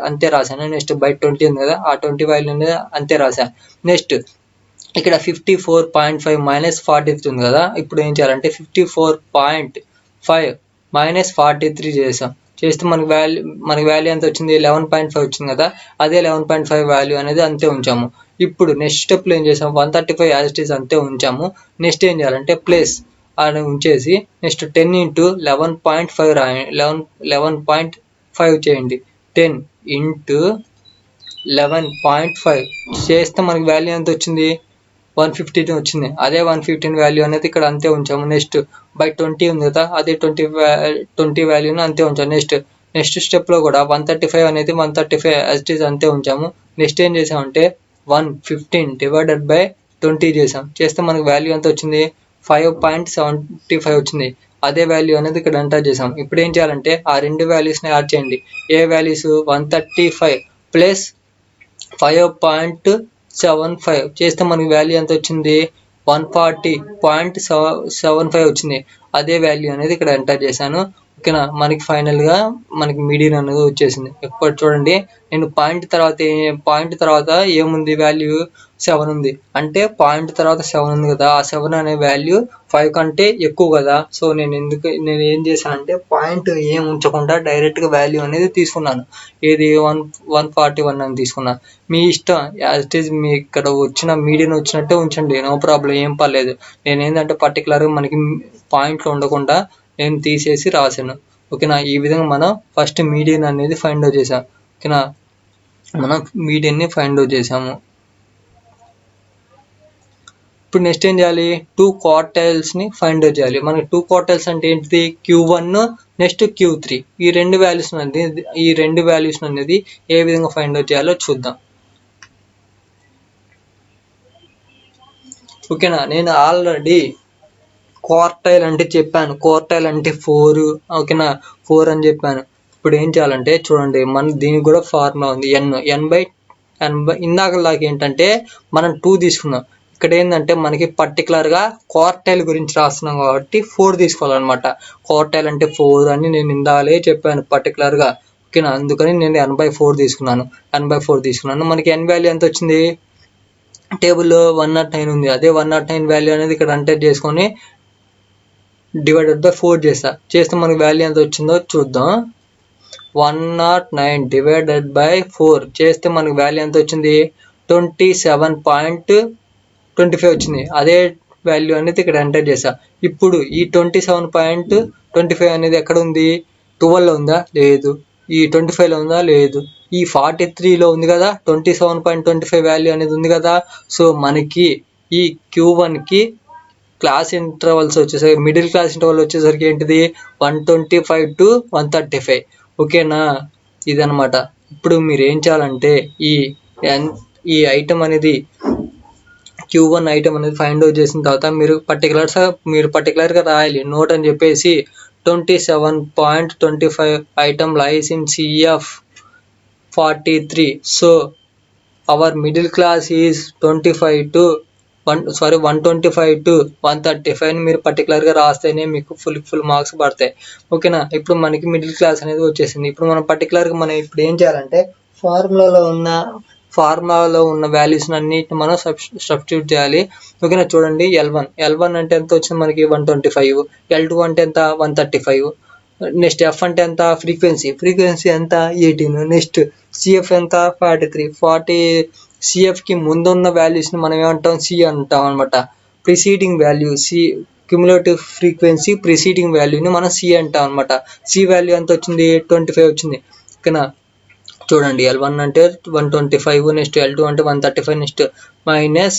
అంతే రాశాను. నెక్స్ట్ బై 20 ఉంది కదా, ఆ 20 వాల్యూ అనేది అంతే రాశాను. నెక్స్ట్ ఇక్కడ 54.5 మైనస్ 43 ఉంది కదా, ఇప్పుడు ఏం చేయాలంటే 54.5 మైనస్ 43 చేస్తే మనకి వాల్యూ ఎంత వచ్చింది 11.5 వచ్చింది కదా, అదే 11.5 వాల్యూ అనేది అంతే ఉంచాము. ఇప్పుడు నెక్స్ట్ స్టెప్లో ఏం చేసాము, 135 యాజ్ ఇట్ ఈజ్ అంతే ఉంచాము. నెక్స్ట్ ఏం చేయాలంటే ప్లస్ అని ఉంచేసి నెక్స్ట్ 10 ఇంటూ 11.5 రాయండి, 11.5 చేయండి. 10 ఇంటూ 11.5 చేస్తే మనకి వాల్యూ ఎంత వచ్చింది 115 వచ్చింది, అదే 115 వాల్యూ అనేది ఇక్కడ అంతే ఉంచాము. నెక్స్ట్ బై 20 ఉంది కదా, అదే 20 వాల్యూని అంతే ఉంచాము. నెక్స్ట్ స్టెప్లో కూడా 135 అనేది 135 యాజ్ ఇట్ ఈజ్ అంతే ఉంచాము. నెక్స్ట్ ఏం చేసామంటే 115 డివైడెడ్ బై 20 చేస్తే మనకి వాల్యూ ఎంత వచ్చింది 5.75 వచ్చింది, అదే వాల్యూ అనేది ఇక్కడ ఎంటర్ చేసాం. ఇప్పుడు ఏం చేయాలంటే ఆ రెండు వాల్యూస్ని యాడ్ చేయండి. ఏ వాల్యూస్ 135 ప్లస్ 5.75 చేస్తే మనకి వాల్యూ ఎంత వచ్చింది 140.75 వచ్చింది, అదే వాల్యూ అనేది ఇక్కడ ఎంటర్ చేశాను. ఓకేనా, మనకి ఫైనల్గా మనకి మీడియన్ అనేది వచ్చేసింది. ఇప్పుడు చూడండి, నేను పాయింట్ తర్వాత ఏముంది వాల్యూ 7 ఉంది, అంటే పాయింట్ తర్వాత 7 ఉంది కదా, ఆ 7 అనే వాల్యూ 5 కంటే ఎక్కువ కదా. సో నేను ఏం చేశాను అంటే పాయింట్ ఏం ఉంచకుండా డైరెక్ట్గా వాల్యూ అనేది తీసుకున్నాను. ఏది 141 అని తీసుకున్నాను. మీ ఇష్టం, యాజ్ ఇట్ ఈజ్ మీ ఇక్కడ వచ్చిన మీడియన్ వచ్చినట్టే ఉంచండి, నో ప్రాబ్లం, ఏం పర్లేదు. నేను ఏంటంటే పర్టికులర్గా మనకి పాయింట్లు ఉండకుండా నేను తీసేసి రాశాను. ఓకేనా, ఈ విధంగా మనం ఫస్ట్ మీడియన్ అనేది ఫైండ్ అవుట్ చేసాం. ఓకేనా, మనం మీడియన్ని ఫైండ్ అవుట్ చేసాము. ఇప్పుడు నెక్స్ట్ ఏం చేయాలి, 2 క్వార్టైల్స్ని ఫైండ్ అవుట్ చేయాలి. మనకి 2 క్వార్టైల్స్ అంటే ఏంటిది Q1 నెక్స్ట్ Q3, ఈ రెండు వాల్యూస్ అనేది ఏ విధంగా ఫైండ్ అవుట్ చేయాలో చూద్దాం. ఓకేనా, నేను ఆల్రెడీ క్వార్టైల్ అంటే చెప్పాను, క్వార్టైల్ అంటే 4. ఓకేనా, 4 అని చెప్పాను. ఇప్పుడు ఏం చేయాలంటే చూడండి, దీనికి కూడా ఫార్ములా ఉంది, n బై ఇందాకలాగా ఏంటంటే మనం 2 తీసుకున్నాం. ఇక్కడ ఏంటంటే మనకి పర్టికులర్గా క్వార్టైల్ గురించి రాస్తున్నాం కాబట్టి 4 తీసుకోవాలన్నమాట. క్వార్టైల్ అంటే 4 అని నేను ఇందాలే చెప్పాను పర్టికులర్గా. ఓకేనా, అందుకని నేను n/4 తీసుకున్నాను. మనకి n వాల్యూ ఎంత వచ్చింది, టేబుల్లో 109 ఉంది, అదే 109 వాల్యూ అనేది ఇక్కడ ఎంటర్ చేసుకొని డివైడెడ్ బై 4 చేస్తే మనకి వాల్యూ ఎంత వచ్చిందో చూద్దాం. 109 డివైడెడ్ బై 4 చేస్తే మనకి వాల్యూ ఎంత వచ్చింది 27.25 వచ్చింది, అదే వాల్యూ అనేది ఇక్కడ ఎంటర్ చేసా. ఇప్పుడు ఈ 27.25 అనేది ఎక్కడ ఉంది 12 ఉందా, లేదు. ఈ 25లో ఉందా? లేదు. ఈ 43లో ఉంది కదా, 27.25 వాల్యూ అనేది ఉంది కదా. సో మనకి ఈ Q1కి క్లాస్ ఇంటర్వల్స్ వచ్చేసరికి మిడిల్ క్లాస్ ఇంటర్వల్ వచ్చేసరికి ఏంటిది 125 to 135. ఓకేనా, ఇదనమాట. ఇప్పుడు మీరు ఏం చేయాలంటే ఈ ఐటమ్ అనేది Q1 ఐటమ్ అనేది ఫైండ్ అవుట్ చేసిన తర్వాత మీరు పర్టికులర్గా రాయాలి. నోట్ అని చెప్పేసి 27.25 item lies in CF 43. So our middle class is 125 to 135 అని మీరు పర్టికులర్గా రాస్తేనే మీకు ఫుల్ మార్క్స్ పడతాయి. ఓకేనా, ఇప్పుడు మనకి మిడిల్ క్లాస్ అనేది వచ్చేసింది. ఇప్పుడు మనం పర్టికులర్గా మనం ఇప్పుడు ఏం చేయాలంటే ఫార్ములాలో ఉన్న వాల్యూస్ అన్నిటిని మనం సబ్స్టిట్యూట్ చేయాలి. ఓకేనా, చూడండి L1 అంటే ఎంత వచ్చింది మనకి 125, L2 అంటే ఎంత 135, నెక్స్ట్ F అంటే ఎంత ఫ్రీక్వెన్సీ ఎంత 18, నెక్స్ట్ CF ఎంత 43. CF కి ముందున్న వాల్యూస్ ని మనం ఏమంటాం C అంటాం అనమాట. Preceding value cumulative frequency preceding వాల్యూని మనం C అంటాం అనమాట. C వాల్యూ ఎంత వచ్చింది 25 వచ్చింది. ఓకేనా, చూడండి L1 అంటే 125, నెక్స్ట్ L2 అంటే 135, నెక్స్ట్ మైనస్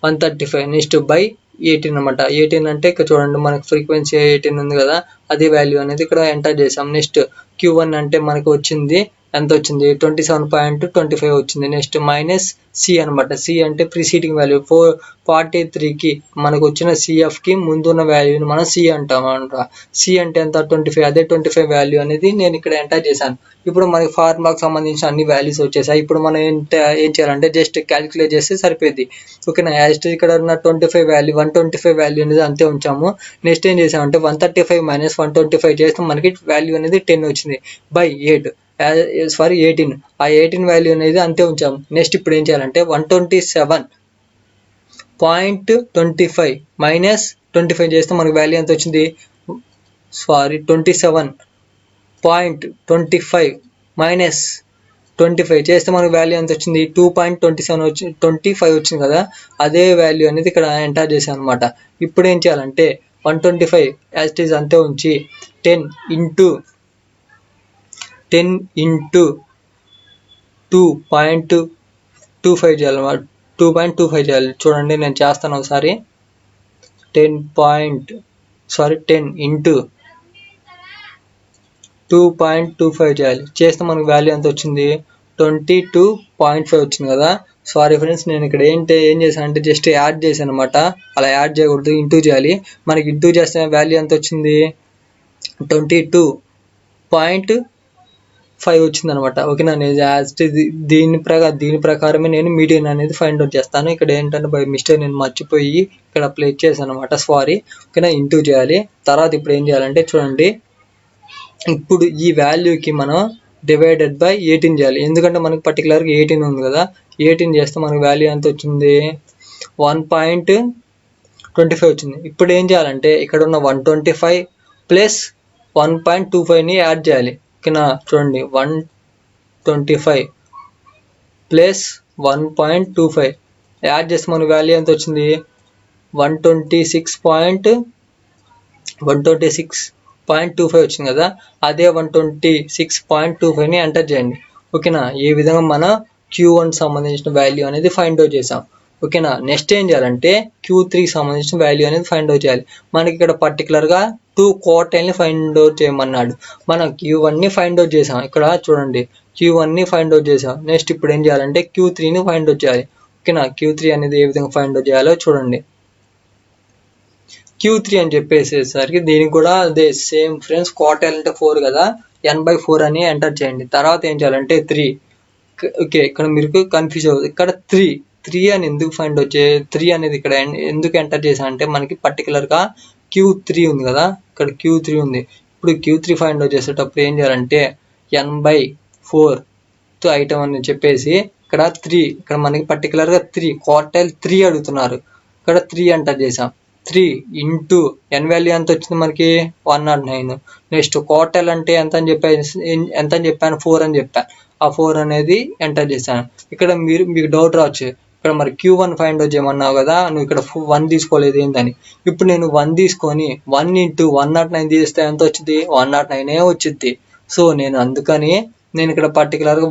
135, నెక్స్ట్ బై 18 అనమాట. 18 అంటే ఇక్కడ చూడండి మనకి ఫ్రీక్వెన్సీ 18 ఉంది కదా, అదే వాల్యూ అనేది ఇక్కడ ఎంటర్ చేసాం. నెక్స్ట్ Q1 అంటే మనకు వచ్చింది ఎంత వచ్చింది 27.25 వచ్చింది. నెక్స్ట్ మైనస్ C అనమాట. C అంటే ప్రిసీడింగ్ వాల్యూ 43కి మనకు వచ్చిన CF కి ముందున్న వాల్యూని మనం C అంటాం అనమాట. C అంటే ఎంత 25, అదే 25 వాల్యూ అనేది నేను ఇక్కడ ఎంటర్ చేశాను. ఇప్పుడు మనకి ఫార్ములాకి సంబంధించిన అన్ని వాల్యూస్ వచ్చేసాయి. ఇప్పుడు మనం ఏం చేయాలంటే జస్ట్ క్యాలిక్యులేట్ చేస్తే సరిపోద్ది. ఓకేనా, యాజ్ ఇక్కడ ఉన్న 125 వాల్యూ అనేది అంతే ఉంచాము. నెక్స్ట్ ఏం చేసామంటే 135 మైనస్ 125 చేస్తే మనకి వాల్యూ అనేది 10 వచ్చింది బై 18. ఆ 18 వాల్యూ అనేది అంతే ఉంచాము. నెక్స్ట్ ఇప్పుడు ఏం చేయాలంటే 127.25 మైనస్ 25 చేస్తే మనకి వాల్యూ ఎంత వచ్చింది 27.25 మైనస్ 25 చేస్తే మనకు వాల్యూ ఎంత వచ్చింది 2.25 వచ్చింది కదా, అదే వాల్యూ అనేది ఇక్కడ ఎంటర్ చేసాం అనమాట. ఇప్పుడు ఏం చేయాలంటే 125 యాజ్ ఇట్ ఈజ్ అంతే ఉంచి 10 into 2.25 చేయాలన్నమాట. 2.25 చేయాలి. చూడండి నేను చేస్తాను ఒకసారి. 10 into 2.25 చేయాలి. చేస్తే మనకు వాల్యూ ఎంత వచ్చింది 22.5 వచ్చింది కదా. సారీ ఫ్రెండ్స్, నేను ఇక్కడ ఏం చేశాను అంటే జస్ట్ యాడ్ చేశాను అనమాట. అలా యాడ్ చేయకూడదు, ఇంటూ చేయాలి. మనకి ఇంటూ చేస్తే వాల్యూ ఎంత వచ్చింది 22.5 వచ్చింది అనమాట. ఓకేనా, దీని ప్రకారమే నేను మీడియన్ అనేది ఫైండ్ అవుట్ చేస్తాను. ఇక్కడ ఏంటంటే బై మిస్టేక్ నేను మర్చిపోయి ఇక్కడ ప్లేస్ చేశాను అనమాట. సారీ. ఓకేనా, ఇంటూ చేయాలి. తర్వాత ఇప్పుడు ఏం చేయాలంటే చూడండి, ఇప్పుడు ఈ వాల్యూకి మనం డివైడెడ్ బై 18 చేయాలి. ఎందుకంటే మనకి పర్టికులర్గా 18 ఉంది కదా. 18 చేస్తే మనకి వాల్యూ ఎంత వచ్చింది 1.25 వచ్చింది. ఇప్పుడు ఏం చేయాలంటే ఇక్కడ ఉన్న 125 ప్లస్ 1.25ని యాడ్ చేయాలి. ఓకేనా, చూడండి 125 ప్లస్ 1.25 యాడ్ చేస్తే మనకి వాల్యూ ఎంత వచ్చింది 126.25 వచ్చింది కదా. అదే 126.25ని ఎంటర్ చేయండి. ఓకేనా, ఈ విధంగా మనం Q1 సంబంధించిన వాల్యూ అనేది ఫైండ్ అవుట్ చేసాం. ఓకేనా, నెక్స్ట్ ఏం చేయాలంటే Q3 సంబంధించిన వాల్యూ అనేది ఫైండ్ అవుట్ చేయాలి. మనకి ఇక్కడ పర్టికులర్గా 2 క్వార్టైల్ని ఫైండ్ అవుట్ చేయమన్నాడు. మనం Q1ని ఫైండ్ అవుట్ చేసాం. ఇక్కడ చూడండి Q1ని ఫైండ్ అవుట్ చేసాం. నెక్స్ట్ ఇప్పుడు ఏం చేయాలంటే Q3ని ఫైండ్ అవుట్ చేయాలి. ఓకేనా, Q3 అనేది ఏ విధంగా ఫైండ్ అవుట్ చేయాలో చూడండి. Q3 అని చెప్పేసేసరికి దీనికి కూడా అదే సేమ్ ఫ్రెండ్స్. క్వార్టైల్ అంటే 4 కదా, n/4 అని ఎంటర్ చేయండి. తర్వాత ఏం చేయాలంటే 3. ఓకే, ఇక్కడ మీరు కన్ఫ్యూజ్ అవ్వదు. ఇక్కడ 3 అని ఎందుకు ఫైండ్ వచ్చే 3 అనేది ఇక్కడ ఎందుకు ఎంటర్ చేసా అంటే మనకి పర్టికులర్గా Q3 ఉంది కదా, ఇక్కడ Q3 ఉంది. ఇప్పుడు Q3 ఫైండ్ అవుట్ చేసేటప్పుడు ఏం చేయాలంటే n/4 ఐటమ్ అని చెప్పేసి ఇక్కడ 3, ఇక్కడ మనకి పర్టికులర్గా 3 క్వార్టైల్ 3 అడుగుతున్నారు. ఇక్కడ 3 ఎంటర్ చేసాం. 3 ఇంటూ n వాల్యూ ఎంత వచ్చింది మనకి 109. నెక్స్ట్ క్వార్టైల్ అంటే ఎంత అని చెప్పాను 4 అని చెప్పాను. ఆ 4 అనేది ఎంటర్ చేశాను. ఇక్కడ మీకు డౌట్ రావచ్చు, ఇక్కడ మరి Q1 ఫైండ్ అవుట్ చేయమన్నావు కదా, నువ్వు ఇక్కడ 1 తీసుకోలేదు ఏంటని. ఇప్పుడు నేను 1 తీసుకొని 1 into 109 తీస్తే ఎంత వచ్చింది 109 వచ్చింది. సో నేను అందుకని నేను ఇక్కడ పర్టికులర్గా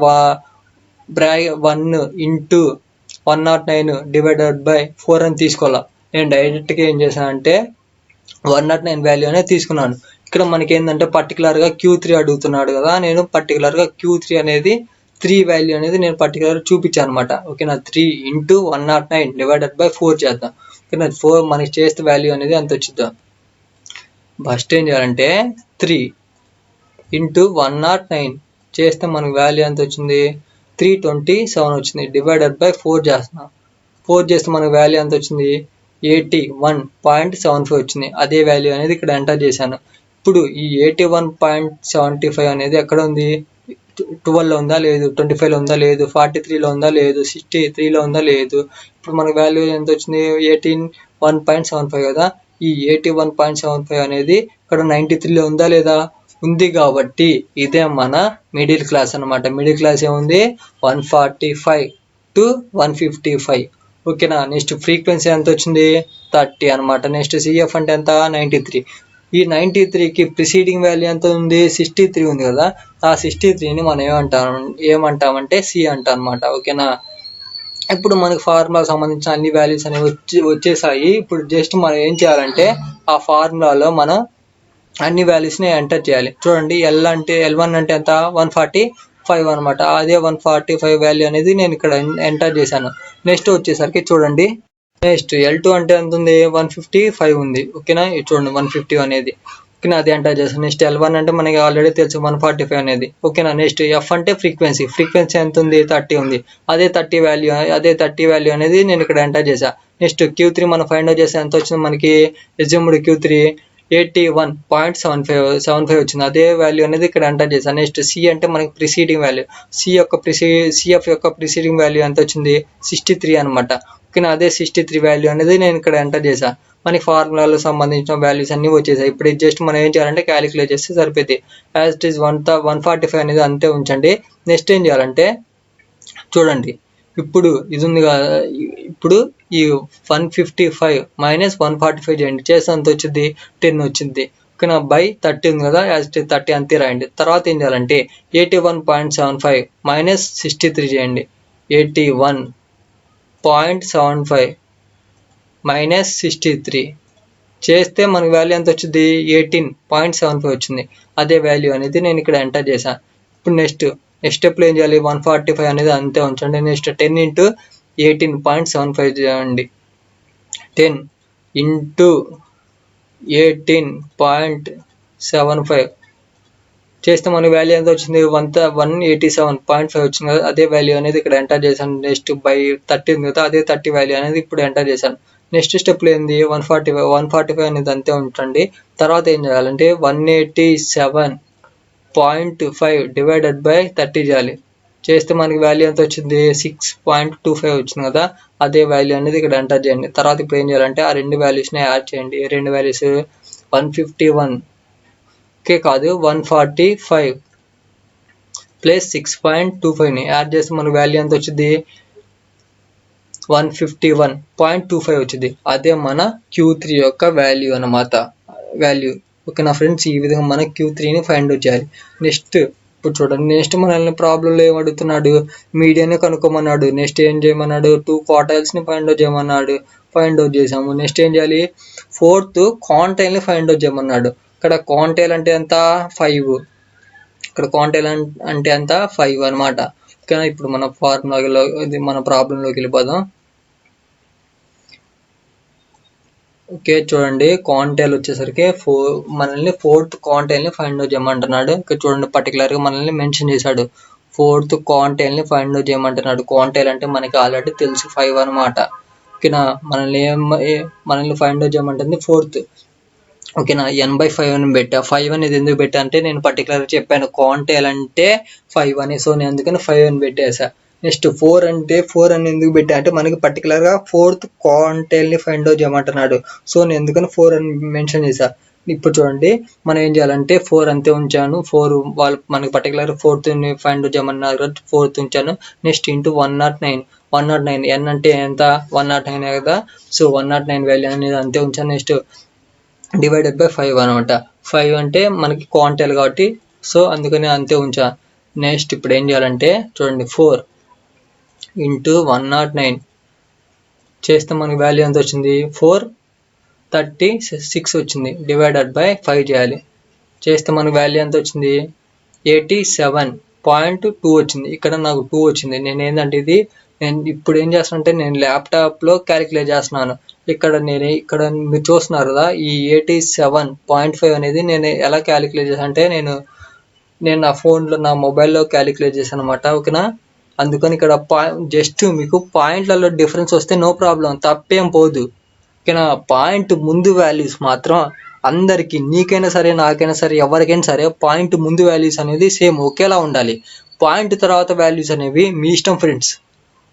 1 ఇంటూ 109 డివైడెడ్ బై 4 అని తీసుకోవాలా. నేను డైరెక్ట్గా ఏం చేశానంటే 109 వాల్యూ అనేది తీసుకున్నాను. ఇక్కడ మనకి ఏంటంటే పర్టికులర్గా Q3 అడుగుతున్నాడు కదా, నేను పర్టికులర్గా Q3 అనేది 3 వాల్యూ అనేది నేను పర్టికులర్గా చూపించాను అనమాట. ఓకేనా, 3 ఇంటూ 109 డివైడెడ్ బై 4 చేద్దాం. ఓకేనా, 4 మనకి చేస్తే వాల్యూ అనేది ఎంత వచ్చిద్దాం. ఫస్ట్ ఏం చేయాలంటే 3 ఇంటూ 109 చేస్తే మనకు వాల్యూ ఎంత వచ్చింది, 327 వచ్చింది. డివైడెడ్ బై 4 చేస్తున్నాం. 4 చేస్తే మనకు వాల్యూ ఎంత వచ్చింది, 81.75 వచ్చింది. అదే వాల్యూ అనేది ఇక్కడ ఎంటర్ చేశాను. ఇప్పుడు ఈ 81.75 అనేది ఎక్కడ ఉంది, 12లో ఉందా లేదు, 25లో ఉందా లేదు, 43లో ఉందా లేదు, 63లో ఉందా లేదు. ఇప్పుడు మనకు వాల్యూ ఎంత వచ్చింది, 81.75 కదా. ఈ 81.75 అనేది ఇక్కడ 93లో ఉందా లేదా, ఉంది. కాబట్టి ఇదే మన మిడిల్ క్లాస్ అనమాట. మిడిల్ క్లాస్ ఏముంది, 145 to 155. ఓకేనా, నెక్స్ట్ ఫ్రీక్వెన్సీ ఎంత వచ్చింది, 30 అనమాట. నెక్స్ట్ సిఎఫ్ అంటే ఎంత, 93. ఈ 93కి ప్రిసీడింగ్ వాల్యూ ఎంత ఉంది, 63 ఉంది కదా. ఆ 63ని మనం ఏమంటామంటే సి అంటాం అనమాట. ఓకేనా, ఇప్పుడు మనకి ఫార్ములా సంబంధించిన అన్ని వాల్యూస్ అనేవి వచ్చేసాయి. ఇప్పుడు జస్ట్ మనం ఏం చేయాలంటే ఆ ఫార్ములాలో మనం అన్ని వాల్యూస్ని ఎంటర్ చేయాలి. చూడండి, L1 అంటే ఎంత, 145 అనమాట. అదే 145 వాల్యూ అనేది నేను ఇక్కడ ఎంటర్ చేశాను. నెక్స్ట్ వచ్చేసరికి చూడండి, నెక్స్ట్ L2 అంటే ఎంత ఉంది, 155 ఉంది. ఓకేనా, చూడండి 150 అనేది. ఓకేనా, అది ఎంటర్ చేస్తాను. నెక్స్ట్ L1 అంటే మనకి ఆల్రెడీ తెలుసు 145 అనేది. ఓకేనా, నెక్స్ట్ ఎఫ్ అంటే ఫ్రీక్వెన్సీ ఎంత ఉంది, 30 ఉంది. అదే 30 వాల్యూ అనేది నేను ఇక్కడ ఎంటర్ చేశాను. నెక్స్ట్ Q3 మనం ఫైండ్ అవుట్ చేస్తే ఎంత వచ్చింది మనకి, ఎస్యూమ్డ్ Q3 81.75 వచ్చింది. అదే వాల్యూ అనేది ఇక్కడ ఎంటర్ చేశాను. నెక్స్ట్ సి అంటే మనకి ప్రిసీడింగ్ వాల్యూ, సిఎఫ్ యొక్క ప్రిసీడింగ్ వాల్యూ ఎంత వచ్చింది, 63 అనమాట. ఓకేనా, అదే 63 వాల్యూ అనేది నేను ఇక్కడ ఎంటర్ చేశాను. మనకి ఫార్ములాలో సంబంధించిన వాల్యూస్ అన్ని వచ్చేసాయి. ఇప్పుడు జస్ట్ మనం ఏం చేయాలంటే క్యాలిక్యులేట్ చేస్తే సరిపోద్ది. యాజ్ ఇట్ ఈస్ 145 అనేది అంతే ఉంచండి. నెక్స్ట్ ఏం చేయాలంటే చూడండి, ఇప్పుడు ఇది ఉంది కదా, ఇప్పుడు ఈ 155 మైనస్ 145 చేయండి. చేస్తే ఎంత వచ్చింది, 10 వచ్చింది. ఓకేనా, బై 30 ఉంది కదా, యాజ్ ఇట్ ఈస్ 30 అంతే రాయండి. తర్వాత ఏం చేయాలంటే 81.75 మైనస్ 63 చేయండి. 81.75 మైనస్ 63 చేస్తే మనకి వాల్యూ ఎంత వచ్చింది, 18.75 వచ్చింది. అదే వాల్యూ అనేది నేను ఇక్కడ ఎంటర్ చేశాను. ఇప్పుడు నెక్స్ట్ స్టెప్లో ఏం చేయాలి, 145 అనేది అంతే ఉంచండి. నెక్స్ట్ 10 ఇంటూ 18.75 చేయండి. 10 ఇంటూ 18.75 చేస్తే మనకి వాల్యూ ఎంత వచ్చింది, 187.5 వచ్చింది కదా. అదే వాల్యూ అనేది ఇక్కడ ఎంటర్ చేశాను. నెక్స్ట్ బై 30 ఉంది కదా, అదే 30 వాల్యూ అనేది ఇప్పుడు ఎంటర్ చేశాను. నెక్స్ట్ స్టెప్లో ఏంది, 145 అనేది అంతే ఉంచండి. తర్వాత ఏం చేయాలంటే 187.5 డివైడెడ్ బై 30 చేయాలి. చేస్తే మనకి వాల్యూ ఎంత వచ్చింది, 6.25 వచ్చింది కదా. అదే వాల్యూ అనేది ఇక్కడ ఎంటర్ చేయండి. తర్వాత ఇప్పుడు ఏం చేయాలంటే ఆ రెండు వాల్యూస్ని యాడ్ చేయండి. రెండు వాల్యూస్ 151 కాదు 145 ప్లస్ 6.25ని యాడ్ చేస్తే మనకి వాల్యూ ఎంత వచ్చింది, 151.25 వచ్చింది. అదే మన Q3 యొక్క వాల్యూ అన్నమాట. ఓకేనా ఫ్రెండ్స్, ఈ విధంగా మన Q3ని ఫైండ్ అవుట్ చేయాలి. నెక్స్ట్ ఇప్పుడు చూడండి, నెక్స్ట్ మనల్ని ప్రాబ్లంలో ఏం అడుగుతున్నాడు, మీడియాని కనుక్కోమన్నాడు. నెక్స్ట్ ఏం చేయమన్నాడు, 2 క్వార్టైల్స్ని ఫైండ్ అవుట్ చేయమన్నాడు. ఫైండ్ అవుట్ చేసాము. నెక్స్ట్ ఏం చేయాలి, 4th క్వాంటైల్ని ఫైండ్ అవుట్ చేయమన్నాడు. ఇక్కడ క్వాంటైల్ అంటే ఎంత, 5. ఇక్కడ క్వాంటైల్ అంటే ఎంత, 5 అనమాట. ఓకేనా, ఇప్పుడు మన ఫార్ములాలో మన ప్రాబ్లంలోకి వెళ్ళిపోదాం. ఓకే, చూడండి క్వాంటైల్ వచ్చేసరికి మనల్ని 4th క్వాంటైల్ని ఫైండ్ అవుట్ చేయమంటున్నాడు. ఇక్కడ చూడండి పర్టికులర్గా మనల్ని మెన్షన్ చేశాడు. 4th క్వాంటైల్ని ఫైండ్ అవుట్ చేయమంటున్నాడు. క్వాంటైల్ అంటే మనకి ఆల్రెడీ తెలుసు 5 అనమాట. ఓకేనా, మనల్ని ఫైండ్ అవుట్ చేయమంటుంది 4th. ఓకేనా, n/5 అని పెట్టా. 5 అనేది ఎందుకు పెట్టా అంటే నేను పర్టికులర్గా చెప్పాను క్వాంటైల్ అంటే 5 అని. సో నేను అందుకని 5 అని పెట్టేసా. నెక్స్ట్ 4 అంటే 4 అని ఎందుకు పెట్టా అంటే మనకి పర్టికులర్గా 4th క్వాంటైల్ని ఫైండ్ అవుట్ చేయమంటున్నాడు. సో నేను ఎందుకని 4 అని మెన్షన్ చేశా. ఇప్పుడు చూడండి, మనం ఏం చేయాలంటే 4 అంతే ఉంచాను. 4 వాళ్ళు మనకి పర్టికులర్ 4th ఫైండ్ అవుట్ చేయమన్నారు, 4th ఉంచాను. నెక్స్ట్ ఇంటూ 109 n అంటే ఎంత, 109 కదా. సో 109 వాల్యూ అనేది అంతే ఉంచాను. నెక్స్ట్ డివైడెడ్ బై 5 అనమాట. 5 అంటే మనకి క్వాంటైల్ కాబట్టి సో అందుకని అంతే ఉంచా. నెక్స్ట్ ఇప్పుడు ఏం చేయాలంటే చూడండి 4 ఇంటూ 109 చేస్తే మనకి వాల్యూ ఎంత వచ్చింది 436 వచ్చింది. డివైడెడ్ బై 5 చేయాలి. చేస్తే మనకి వాల్యూ ఎంత వచ్చింది 87.2 వచ్చింది. ఇక్కడ నాకు 2 వచ్చింది. నేను ఇప్పుడు ఏం చేస్తానంటే నేను ల్యాప్టాప్లో క్యాలిక్యులేట్ చేస్తున్నాను. ఇక్కడ మీరు చూస్తున్నారు కదా, ఈ 87.5 అనేది నేను ఎలా క్యాలిక్యులేట్ చేశాను అంటే నేను నా ఫోన్లో నా మొబైల్లో క్యాలిక్యులేట్ చేశాను అనమాట. ఓకేనా. అందుకని ఇక్కడ జస్ట్ మీకు పాయింట్లలో డిఫరెన్స్ వస్తే నో ప్రాబ్లం, తప్పేం పోదు. ఓకేనా. పాయింట్ ముందు వాల్యూస్ మాత్రం అందరికి, నీకైనా సరే నాకైనా సరే ఎవరికైనా సరే పాయింట్ ముందు వాల్యూస్ అనేది సేమ్ ఒకేలా ఉండాలి. పాయింట్ తర్వాత వాల్యూస్ అనేవి మీ ఇష్టం ఫ్రెండ్స్.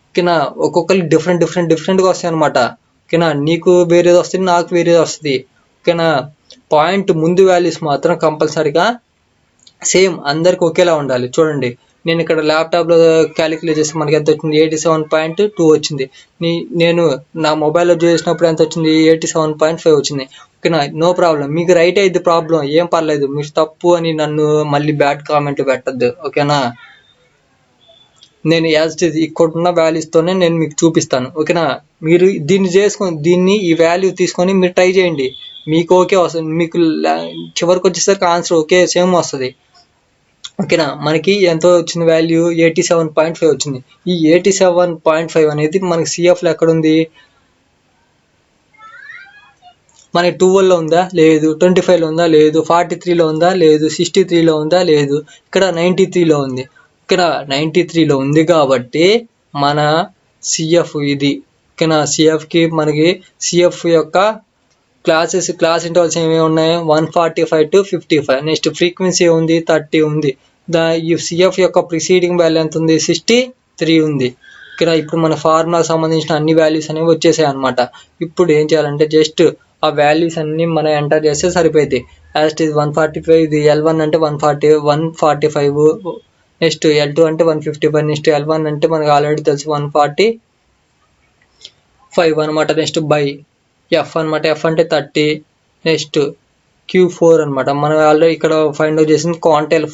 ఓకేనా. ఒక్కొక్కరికి డిఫరెంట్గా వస్తాయి అనమాట. ఓకేనా. నీకు వేరేది వస్తుంది, నాకు వేరేది వస్తుంది. ఓకేనా. పాయింట్ ముందు వాల్యూస్ మాత్రం కంపల్సరీగా సేమ్ అందరికి ఒకేలా ఉండాలి. చూడండి నేను ఇక్కడ ల్యాప్టాప్లో క్యాలిక్యులేట్ చేస్తే మనకి ఎంత వచ్చింది 87.2 వచ్చింది. నేను నా మొబైల్లో చేసినప్పుడు ఎంత వచ్చింది 87.5 వచ్చింది. ఓకేనా. నో ప్రాబ్లం, మీకు రైట్ అయితే ప్రాబ్లం ఏం పర్లేదు. మీరు తప్పు అని నన్ను మళ్ళీ బ్యాడ్ కామెంట్లు పెట్టద్దు. ఓకేనా. నేను యాజ్ ఇట్ ఈజ్ ఇక్కడున్న వాల్యూస్తోనే నేను మీకు చూపిస్తాను. ఓకేనా. మీరు దీన్ని ఈ వాల్యూ తీసుకొని మీరు ట్రై చేయండి. మీకు ఓకే వస్తుంది. మీకు చివరికి వచ్చేసరికి ఆన్సర్ ఓకే సేమ్ వస్తుంది. ఓకేనా. మనకి ఎంతో వచ్చింది వాల్యూ 87.5 వచ్చింది. ఈ 87.5 అనేది మనకి సిఎఫ్లో ఎక్కడుంది, మనకి 12లో ఉందా లేదు, 25లో ఉందా లేదు, 43లో ఉందా లేదు, 63లో ఉందా లేదు, ఇక్కడ 93లో ఉంది. ఇక్కడ 93లో ఉంది కాబట్టి మన సిఎఫ్ ఇది. ఓకేనా. సిఎఫ్కి మనకి సిఎఫ్ యొక్క క్లాస్ ఇంటర్వల్స్ ఏమేమి ఉన్నాయి 145 to 55. నెక్స్ట్ ఫ్రీక్వెన్సీ ఉంది 30 ఉంది. ఈ సిఎఫ్ యొక్క ప్రిసీడింగ్ వాల్యూ ఎంత ఉంది 63 ఉంది. ఇక్కడ ఇప్పుడు మన ఫార్ములా సంబంధించిన అన్ని వాల్యూస్ అనేవి వచ్చేసాయి అనమాట. ఇప్పుడు ఏం చేయాలంటే జస్ట్ ఆ వాల్యూస్ అన్ని మనం ఎంటర్ చేస్తే సరిపోయింది. యాజ్ ఇట్ ఈజ్ 145, ఇది L1 అంటే 145, నెక్స్ట్ L2 అంటే 155, నెక్స్ట్ L1 అంటే మనకు ఆల్రెడీ తెలుసు 145 అనమాట. నెక్స్ట్ బై ఎఫ్ అనమాట. ఎఫ్ అంటే 30, నెక్స్ట్ Q4 అనమాట. మనం ఆల్రెడీ ఇక్కడ ఫైండ్ అవుట్ చేసింది క్వాంటైల్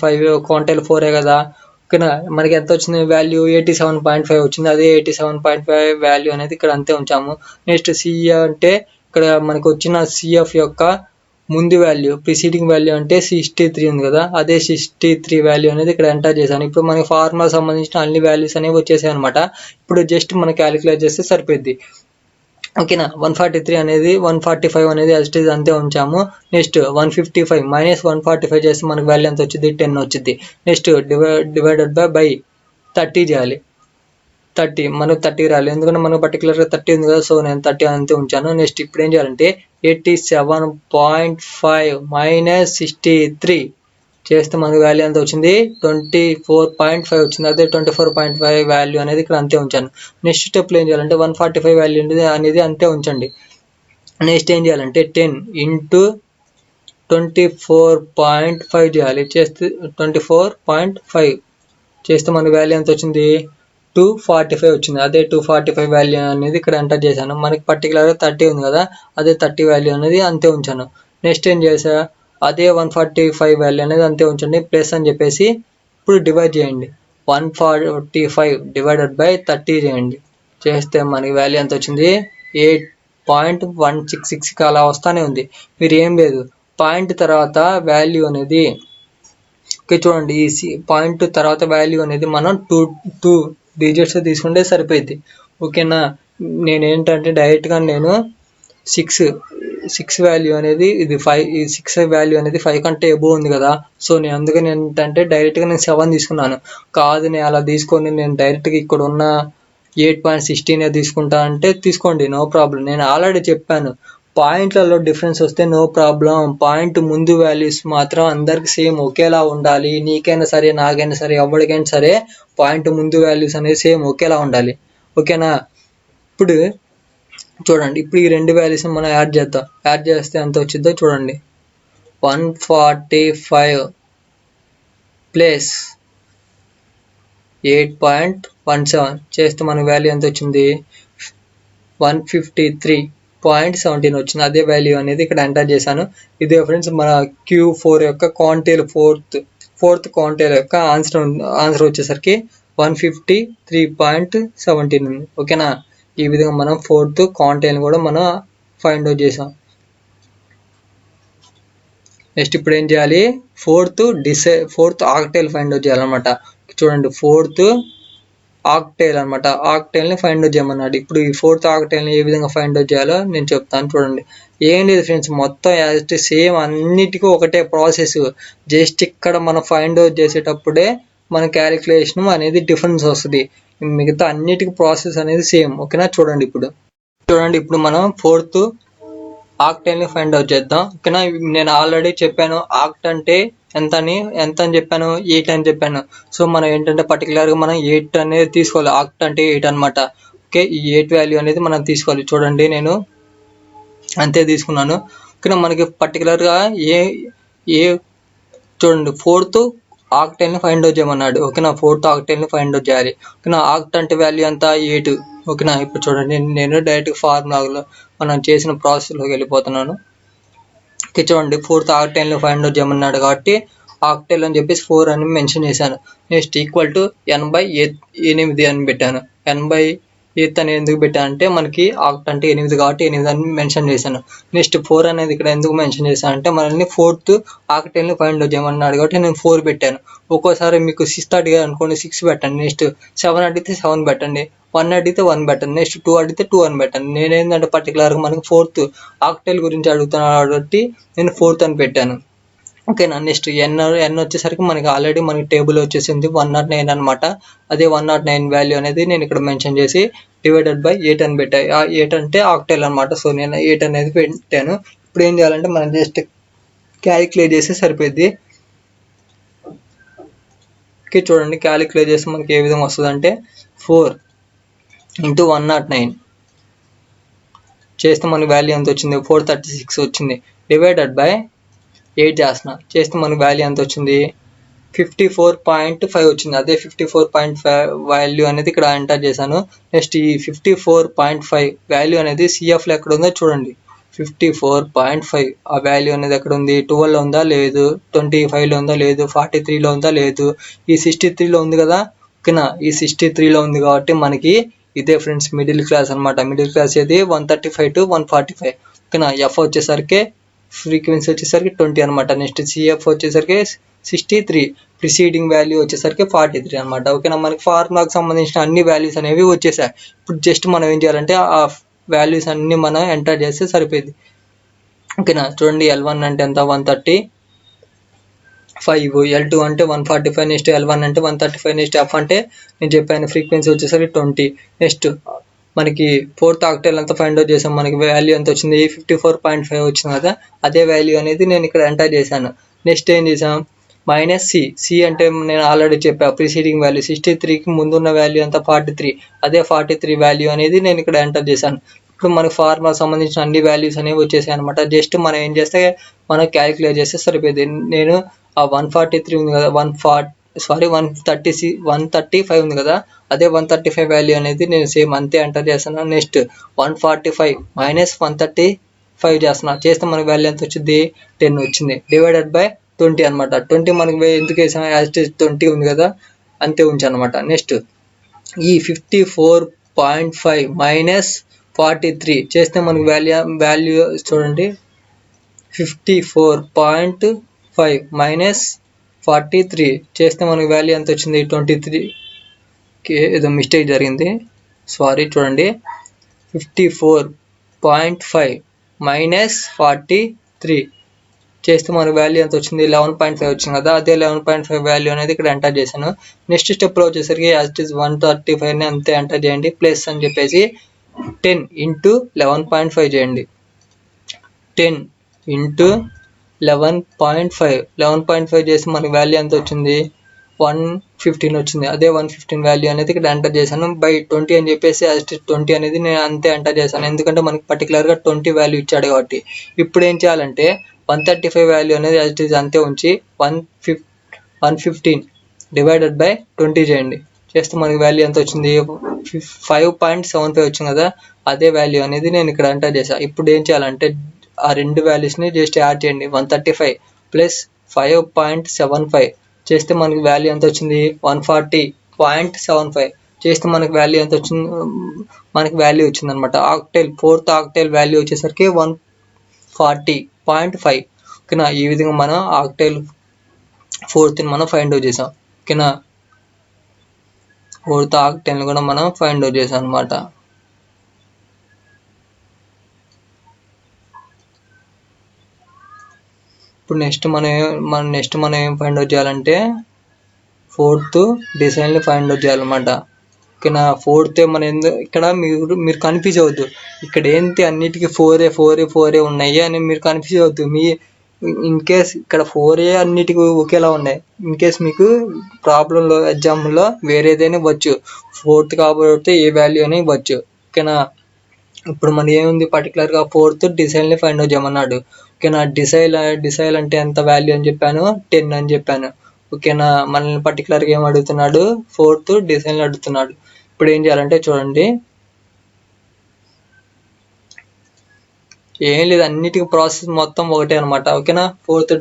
4 కదా. ఓకేనా. మనకి ఎంత వచ్చింది వాల్యూ 87.5 వచ్చింది. అదే 87.5 వాల్యూ అనేది ఇక్కడ అంతే ఉంచాము. నెక్స్ట్ సిఈ అంటే ఇక్కడ మనకు వచ్చిన సిఎఫ్ యొక్క ముందు వాల్యూ ప్రిసీడింగ్ వాల్యూ అంటే 63 ఉంది కదా, అదే 63 వాల్యూ అనేది ఇక్కడ ఎంటర్ చేశాను. ఇప్పుడు మనకి ఫార్ములా సంబంధించిన అన్ని వాల్యూస్ అనేవి వచ్చేసాయి అనమాట. ఇప్పుడు జస్ట్ మనం క్యాలిక్యులేట్ చేస్తే సరిపోద్ది. ఓకేనా. 143 అనేది 145 అనేది యాజ్ ఇట్ ఈజ్ అంతే ఉంచాము. నెక్స్ట్ 155 మైనస్ 145 చేస్తే మనకి వాల్యూ ఎంత వచ్చింది 10 వచ్చింది. నెక్స్ట్ డివైడెడ్ బై 30 చేయాలి. 30 మనకు 30 రాలేదు, ఎందుకంటే మనకు పర్టికులర్గా 30 ఉంది కదా, సో నేను 30 అంతే ఉంచాను. నెక్స్ట్ ఇప్పుడు ఏం చేయాలంటే 87.5 మైనస్ 63 చేస్తే మనకు వాల్యూ ఎంత వచ్చింది 24.5 వచ్చింది. అదే 24.5 వాల్యూ అనేది ఇక్కడ అంతే ఉంచాను. నెక్స్ట్ స్టెప్లో ఏం చేయాలంటే 145 వాల్యూ అనేది అంతే ఉంచండి. నెక్స్ట్ ఏం చేయాలంటే 10 ఇంటూ 24.5 చేయాలి. చేస్తే 24.5 చేస్తే మనకు వాల్యూ ఎంత వచ్చింది 245 వచ్చింది. అదే 245 వాల్యూ అనేది ఇక్కడ ఎంటర్ చేశాను. మనకి పర్టికులర్గా 30 ఉంది కదా, అదే 30 వాల్యూ అనేది అంతే ఉంచాను. నెక్స్ట్ ఏం చేసా, అదే 145 వాల్యూ అనేది అంతే ఉంచండి. ప్లస్ అని చెప్పేసి ఇప్పుడు డివైడ్ చేయండి. 145 డివైడెడ్ బై 30 చేయండి. చేస్తే మనకి వాల్యూ ఎంత వచ్చింది 8.166 అలా వస్తానే ఉంది. మీరు ఏం లేదు, పాయింట్ తర్వాత వాల్యూ అనేది చూడండి, ఈ పాయింట్ తర్వాత వాల్యూ అనేది మనం టూ డిజిట్స్ తీసుకుంటే సరిపోయింది. ఓకేనా. నేనేంటంటే డైరెక్ట్గా నేను 6 వాల్యూ అనేది ఇది 5, ఈ 6 వాల్యూ అనేది 5 కంటే ఎబోవ్ ఉంది కదా, సో నేను అందుకని ఏంటంటే డైరెక్ట్గా నేను 7 తీసుకున్నాను. కాదు నేను అలా తీసుకొని నేను డైరెక్ట్గా ఇక్కడ ఉన్న 8.16 తీసుకుంటా అంటే తీసుకోండి, నో ప్రాబ్లం. నేను ఆల్రెడీ చెప్పాను పాయింట్లలో డిఫరెన్స్ వస్తే నో ప్రాబ్లం. పాయింట్ ముందు వాల్యూస్ మాత్రం అందరికి సేమ్ ఒకేలా ఉండాలి. నీకైనా సరే నాకైనా సరే ఎవరికైనా సరే పాయింట్ ముందు వాల్యూస్ అనేది సేమ్ ఒకేలా ఉండాలి. ఓకేనా. ఇప్పుడు చూడండి, ఇప్పుడు ఈ రెండు వాల్యూస్ మనం యాడ్ చేద్దాం. యాడ్ చేస్తే ఎంత వచ్చిందో చూడండి. 145 ప్లస్ 8.17 చేస్తే మన వాల్యూ ఎంత వచ్చింది 153.17 వచ్చింది. అదే వాల్యూ అనేది ఇక్కడ ఎంటర్ చేశాను. ఇదే ఫ్రెండ్స్ మన Q4 యొక్క క్వాంటైల్ ఫోర్త్ క్వాంటైల్ యొక్క ఆన్సర్ వచ్చేసరికి 153.17 ఉంది. ఓకేనా, ఈ విధంగా మనం ఫోర్త్ క్వాంటైల్ కూడా మనం ఫైండ్ అవుట్ చేసాం. నెక్స్ట్ ఇప్పుడు ఏం చేయాలి, ఫోర్త్ ఆక్టైల్ ఫైండ్ అవుట్ చేయాలన్నమాట. చూడండి, ఫోర్త్ ఆక్టైల్ అనమాట, ఆక్టైల్ని ఫైండ్ అవుట్ చేయమన్నాడు. ఇప్పుడు ఈ ఫోర్త్ ఆక్టైల్ని ఏ విధంగా ఫైండ్ అవుట్ చేయాలో నేను చెప్తాను. చూడండి, ఏం లేదు ఫ్రెండ్స్, మొత్తం యాజ్ సేమ్ అన్నిటికీ ఒకటే ప్రాసెస్. జస్ట్ ఇక్కడ మనం ఫైండ్ అవుట్ చేసేటప్పుడే మన క్యాలిక్యులేషన్ అనేది డిఫరెన్స్ వస్తుంది. మిగతా అన్నిటికీ ప్రాసెస్ అనేది సేమ్. ఓకేనా, చూడండి ఇప్పుడు మనం ఫోర్త్ ఆక్టైల్ని ఫైండ్ అవుట్ చేద్దాం. ఓకేనా, నేను ఆల్రెడీ చెప్పాను ఆక్ట్ అంటే ఎంత అని చెప్పాను, 8 అని చెప్పాను. సో మనం ఏంటంటే పర్టికులర్గా మనం 8 అనేది తీసుకోవాలి. ఆక్ట్ అంటే 8 అనమాట. ఓకే, ఈ 8 వాల్యూ అనేది మనం తీసుకోవాలి. చూడండి, నేను అంతే తీసుకున్నాను. ఓకేనా, మనకి పర్టికులర్గా చూడండి, ఫోర్త్ ఆక్టైల్ని ఫైండ్ అవుట్ చేయమన్నాడు. ఓకేనా, ఫోర్త్ ఆక్టైల్ని ఫైండ్ అవుట్ చేయాలి. ఓకేనా, ఆక్ట్ అంటే వాల్యూ ఎంత, 8. ఓకేనా, ఇప్పుడు చూడండి, నేను డైరెక్ట్ ఫార్ములాలో మనం చేసిన ప్రాసెస్లోకి వెళ్ళిపోతున్నాను. ఓకే, చూడండి, ఫోర్త్ ఆక్టైల్ని ఫైండ్ అవుట్ చేయమన్నాడు కాబట్టి ఆక్టైల్ అని చెప్పేసి 4 అని మెన్షన్ చేశాను. నెక్స్ట్ ఈక్వల్ టు n/8 అని పెట్టాను. n/8 అని ఎందుకు పెట్టానంటే మనకి ఆక్ట్ అంటే 8 కాబట్టి 8 అని మెన్షన్ చేశాను. నెక్స్ట్ 4 అనేది ఇక్కడ ఎందుకు మెన్షన్ చేశాను అంటే మనల్ని ఫోర్త్ ఆక్టైల్ని ఫైండ్ అవుట్ చేయమన్నాడు కాబట్టి నేను 4 పెట్టాను. ఒక్కోసారి మీకు 6 అడిగారు అనుకోండి, 6 పెట్టండి. నెక్స్ట్ 7 అడిగితే 7 పెట్టండి. 1 అడిగితే 1 పెట్టండి. నెక్స్ట్ 2 అడిగితే 2 అని పెట్టండి. నేనేంటంటే పర్టికులర్గా మనకి ఫోర్త్ ఆక్టైల్ గురించి అడుగుతున్నాను కాబట్టి నేను 4th అని పెట్టాను. ఓకేనా, నెక్స్ట్ n వచ్చేసరికి మనకి ఆల్రెడీ మనకి టేబుల్ వచ్చేసింది 109 అనమాట. అదే 109 వాల్యూ అనేది నేను ఇక్కడ మెన్షన్ చేసి డివైడెడ్ బై 8 అని పెట్టాను. 8 అంటే ఆక్టైల్ అనమాట. సో నేను 8 అనేది పెట్టాను. ఇప్పుడు ఏం చేయాలంటే మనం జస్ట్ క్యాలిక్యులేట్ చేస్తే సరిపోద్ది. ఓకే, చూడండి, క్యాలిక్యులేట్ చేస్తే మనకి ఏ విధంగా వస్తుంది అంటే 4 × 109 చేస్తే మనకి వాల్యూ ఎంత వచ్చింది, 436 వచ్చింది. డివైడెడ్ బై 8 చేస్తే మనకి వాల్యూ ఎంత వచ్చింది, 54.5 వచ్చింది. అదే 54.5 వాల్యూ అనేది ఇక్కడ ఎంటర్ చేశాను. నెక్స్ట్ ఈ 54.5 వాల్యూ అనేది సిఎఫ్లో ఎక్కడ ఉందో చూడండి. 54.5 ఆ వాల్యూ అనేది ఎక్కడ ఉంది, 12లో ఉందా లేదు, 25లో ఉందా లేదు, 43లో ఉందా లేదు, ఈ 63లో ఉంది కదా. ఓకేనా, ఈ 63లో ఉంది కాబట్టి మనకి ఇదే ఫ్రెండ్స్ మిడిల్ క్లాస్ అనమాట. మిడిల్ క్లాస్ ఏది 135 to 145. ఓకేనా, ఎఫ్ వచ్చేసరికి ఫ్రీక్వెన్సీ వచ్చేసరికి 20 అనమాట. నెక్స్ట్ సిఎఫ్ వచ్చేసరికి 63, ప్రిసీడింగ్ వాల్యూ వచ్చేసరికి 43 అనమాట. ఓకేనా, మనకి ఫార్ములాకి సంబంధించిన అన్ని వాల్యూస్ అనేవి వచ్చేసాయి. ఇప్పుడు జస్ట్ మనం ఏం చేయాలంటే ఆ వాల్యూస్ అన్ని మనం ఎంటర్ చేస్తే సరిపోయింది. ఓకేనా, చూడండి, L1 అంటే ఎంత, 135, L2 అంటే 145, నెక్స్ట్ L1 అంటే 135, నెక్స్ట్ ఎఫ్ అంటే నేను చెప్పాను ఫ్రీక్వెన్సీ వచ్చేసరికి 20. నెక్స్ట్ మనకి ఫోర్త్ ఆక్టైల్ అంతా ఫైండ్ అవుట్ చేసాం. మనకి వాల్యూ ఎంత వచ్చింది, 54.5 వచ్చింది కదా. అదే వాల్యూ అనేది నేను ఇక్కడ ఎంటర్ చేశాను. నెక్స్ట్ ఏం చేసాం, మైనస్ సి అంటే నేను ఆల్రెడీ చెప్పా ప్రిసీడింగ్ వాల్యూ 63కి ముందున్న వాల్యూ ఎంత, 43. అదే 43 వాల్యూ అనేది నేను ఇక్కడ ఎంటర్ చేశాను. ఇప్పుడు మనకి ఫార్ములా సంబంధించిన అన్ని వాల్యూస్ అనేవి వచ్చేసాయి అనమాట. జస్ట్ మనం ఏం చేస్తే మనం క్యాలిక్యులేట్ చేస్తే సరిపోయింది. నేను ఆ 143 ఉంది కదా, 135 ఉంది కదా, అదే 135 వాల్యూ అనేది నేను సేమ్ అంతే ఎంటర్ చేస్తాను. నెక్స్ట్ 145 మైనస్ 135 చేస్తే మనకి వాల్యూ ఎంత వచ్చింది, 10 వచ్చింది. డివైడెడ్ బై 20 అనమాట. 20 మనకి ఎందుకు వేసాం, యాజ్ 20 ఉంది కదా, అంతే ఉంచనమాట. నెక్స్ట్ ఈ 54.5 మైనస్ 43 చేస్తే మనకి వాల్యూ చూడండి, 54.5 మైనస్ 43 చేస్తే మనకి వాల్యూ ఎంత వచ్చింది, 23. ఏదో మిస్టేక్ జరిగింది, సారీ. చూడండి, 54.5 మైనస్ 43 చేస్తే మనకి వాల్యూ ఎంత వచ్చింది, 11.5 వచ్చింది కదా. అదే 11.5 వాల్యూ అనేది ఇక్కడ ఎంటర్ చేశాను. నెక్స్ట్ స్టెప్లో వచ్చేసరికి యాజ్ ఇట్ ఈస్ 135ని అంతే ఎంటర్ చేయండి. ప్లస్ అని చెప్పేసి 10 × 11.5 చేయండి. 10 × 11.5 చేసి మనకి వాల్యూ ఎంత వచ్చింది, 115 వచ్చింది. అదే 115 వాల్యూ అనేది ఇక్కడ ఎంటర్ చేశాను. బై 20 అని చెప్పేసి యాజ్ ఇట్ ఈస్ 20 అనేది నేను అంతే ఎంటర్ చేశాను, ఎందుకంటే మనకి పర్టికులర్గా 20 వాల్యూ ఇచ్చాడు కాబట్టి. ఇప్పుడు ఏం చేయాలంటే 135 వాల్యూ అనేది యాజ్ ఇట్ ఈస్ అంతే ఉంచి 115 డివైడెడ్ బై 20 చేయండి. చేస్తే మనకి వాల్యూ ఎంత వచ్చింది, 5.75 వచ్చింది కదా. అదే వాల్యూ అనేది నేను ఇక్కడ ఎంటర్ చేశాను. ఇప్పుడు ఏం చేయాలంటే ఆ రెండు వాల్యూస్ని జస్ట్ యాడ్ చేయండి. 135 ప్లస్ 5.75 చేస్తే మనకి వాల్యూ ఎంత వచ్చింది 140.75 చేస్తే మనకి వాల్యూ ఎంత వచ్చింది, మనకి వాల్యూ వచ్చింది అనమాట. ఆక్టైల్ 4th ఆక్టైల్ వాల్యూ వచ్చేసరికి 140.5. ఓకేనా, ఈ విధంగా మనం ఆక్టైల్ 4th మనం ఫైండ్ అవుట్ చేసాం. ఓకేనా, 4th ఆక్టైల్ కూడా మనం ఫైండ్ అవుట్ చేసాం అనమాట. ఇప్పుడు నెక్స్ట్ మనం ఏం ఫైండ్ అవుట్ చేయాలంటే 4th డిసైన్ ఫైండ్ అవుట్ చేయాలన్నమాట. ఓకేనా, 4th మన ఇక్కడ మీరు కన్ఫ్యూజ్ అవ్వద్దు. ఇక్కడ ఏంటి అన్నిటికీ 4A ఉన్నాయి అని మీరు కన్ఫ్యూజ్ అవ్వద్దు. ఇన్ కేస్ ఇక్కడ 4A అన్నిటికీ ఒకేలా ఉన్నాయి. ఇన్ కేస్ మీకు ప్రాబ్లంలో ఎగ్జామ్లో వేరేదైనా ఇవ్వచ్చు, 4th కాబట్టి ఏ వాల్యూ అని ఇవ్వచ్చు. ఓకేనా, ఇప్పుడు మన ఏముంది పర్టికులర్గా 4th డిసైల్ని ఫైండ్ అవుట్ చేయమన్నాడు. ఓకేనా, డిసైల్ అంటే ఎంత వాల్యూ అని చెప్పాను, 10 అని చెప్పాను. ఓకేనా, మనల్ని పర్టికులర్గా ఏం అడుగుతున్నాడు, 4th డిసైల్ని అడుగుతున్నాడు. ఇప్పుడు ఏం చేయాలంటే చూడండి, ఏం లేదు, అన్నిటికీ ప్రాసెస్ మొత్తం ఒకటే అనమాట. ఓకేనా, 4th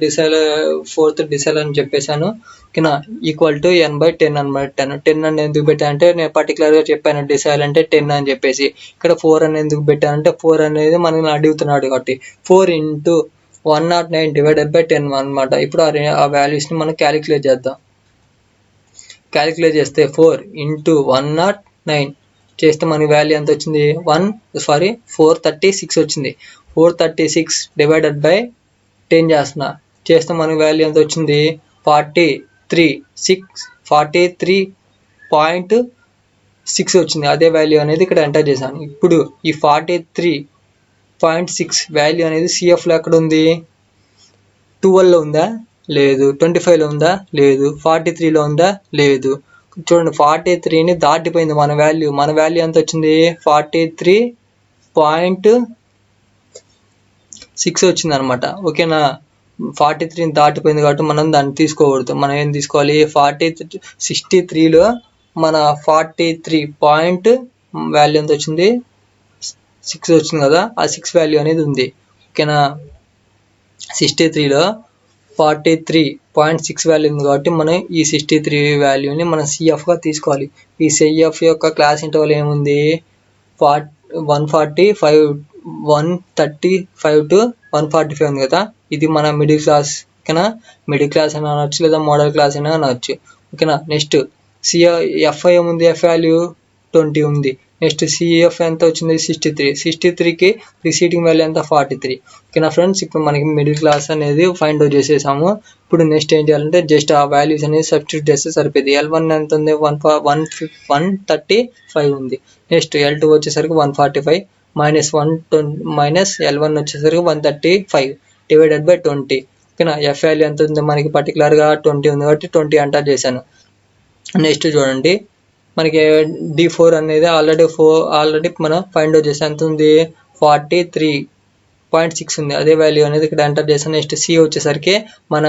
డిసైల్ అని చెప్పేశాను. ఓకేనా, ఈక్వల్ టు n/10 అని పెట్టాను. 10 అని ఎందుకు పెట్టానంటే నేను పర్టికులర్గా చెప్పాను డిసైల్ అంటే 10 అని చెప్పేసి. ఇక్కడ 4 అని ఎందుకు పెట్టానంటే 4 అనేది మనల్ని అడుగుతున్నాడు కాబట్టి 4 × 109/10 అనమాట. ఇప్పుడు ఆ వాల్యూస్ని మనం క్యాలిక్యులేట్ చేద్దాం. క్యాలిక్యులేట్ చేస్తే 4 × 109 చేస్తే మనకి వాల్యూ ఎంత వచ్చింది, 436 వచ్చింది. 436/10 చేస్తున్నా, చేస్తే మనకి వాల్యూ ఎంత వచ్చింది, 43.6 వచ్చింది. అదే వాల్యూ అనేది ఇక్కడ ఎంటర్ చేశాను. ఇప్పుడు ఈ 43.6 వాల్యూ అనేది సిఎఫ్లో ఎక్కడ ఉంది, 12లో ఉందా, లేదు. 25లో ఉందా, లేదు. 43లో ఉందా, లేదు. చూడండి 43ని దాటిపోయింది మన వాల్యూ ఎంత వచ్చింది, 43.6 వచ్చింది అనమాట. ఓకేనా, 43ని దాటిపోయింది కాబట్టి మనం దాన్ని తీసుకోకూడదు. మనం ఏం తీసుకోవాలి, 63లో మన 43 వాల్యూ ఎంత వచ్చింది, 6 వచ్చింది కదా, ఆ 6 వాల్యూ అనేది ఉంది. ఓకేనా, 63లో 43.6 వాల్యూ ఉంది కాబట్టి మనం ఈ 63 వాల్యూని మనం సిఎఫ్గా తీసుకోవాలి. ఈ సిఎఫ్ యొక్క క్లాస్ ఇంటర్వల్ ఏముంది, 135 to 145 ఉంది కదా, ఇది మన మిడిల్ క్లాస్. ఓకేనా, మిడిల్ క్లాస్ అని అనొచ్చు లేదా మోడల్ క్లాస్ అని అనొచ్చు. ఓకేనా, నెక్స్ట్ ఎఫ్ఐ ఏముంది, ఎఫ్ వాల్యూ 20 ఉంది. నెక్స్ట్ సిఎఫ్ ఎంత వచ్చింది, 63కి ప్రిసీడింగ్ వాల్యూ ఎంత, 43. ఓకేనా ఫ్రెండ్స్, ఇప్పుడు మనకి మిడిల్ క్లాస్ అనేది ఫైండ్ అవుట్ చేసేసాము. ఇప్పుడు నెక్స్ట్ ఏం చేయాలంటే జస్ట్ ఆ వాల్యూస్ అనేది సబ్స్టిట్యూట్ చేస్తే సరిపోయింది. L1 ఎంత ఉంది, 135 ఉంది. నెక్స్ట్ L2 వచ్చేసరికి 145 మైనస్ L1 వచ్చేసరికి 135/20. ఓకేనా, ఎఫ్ వాల్యూ ఎంత ఉంది మనకి పర్టికులర్గా 20 ఉంది కాబట్టి 20 ఎంటర్ చేశాను. నెక్స్ట్ చూడండి, మనకి D4 అనేది ఆల్రెడీ మనం ఫైండ్ అవుట్ చేసాం. ఎంత ఉంది, 43.6 ఉంది. అదే వాల్యూ అనేది ఇక్కడ ఎంటర్ చేసాం. నెక్స్ట్ సి వచ్చేసరికి మన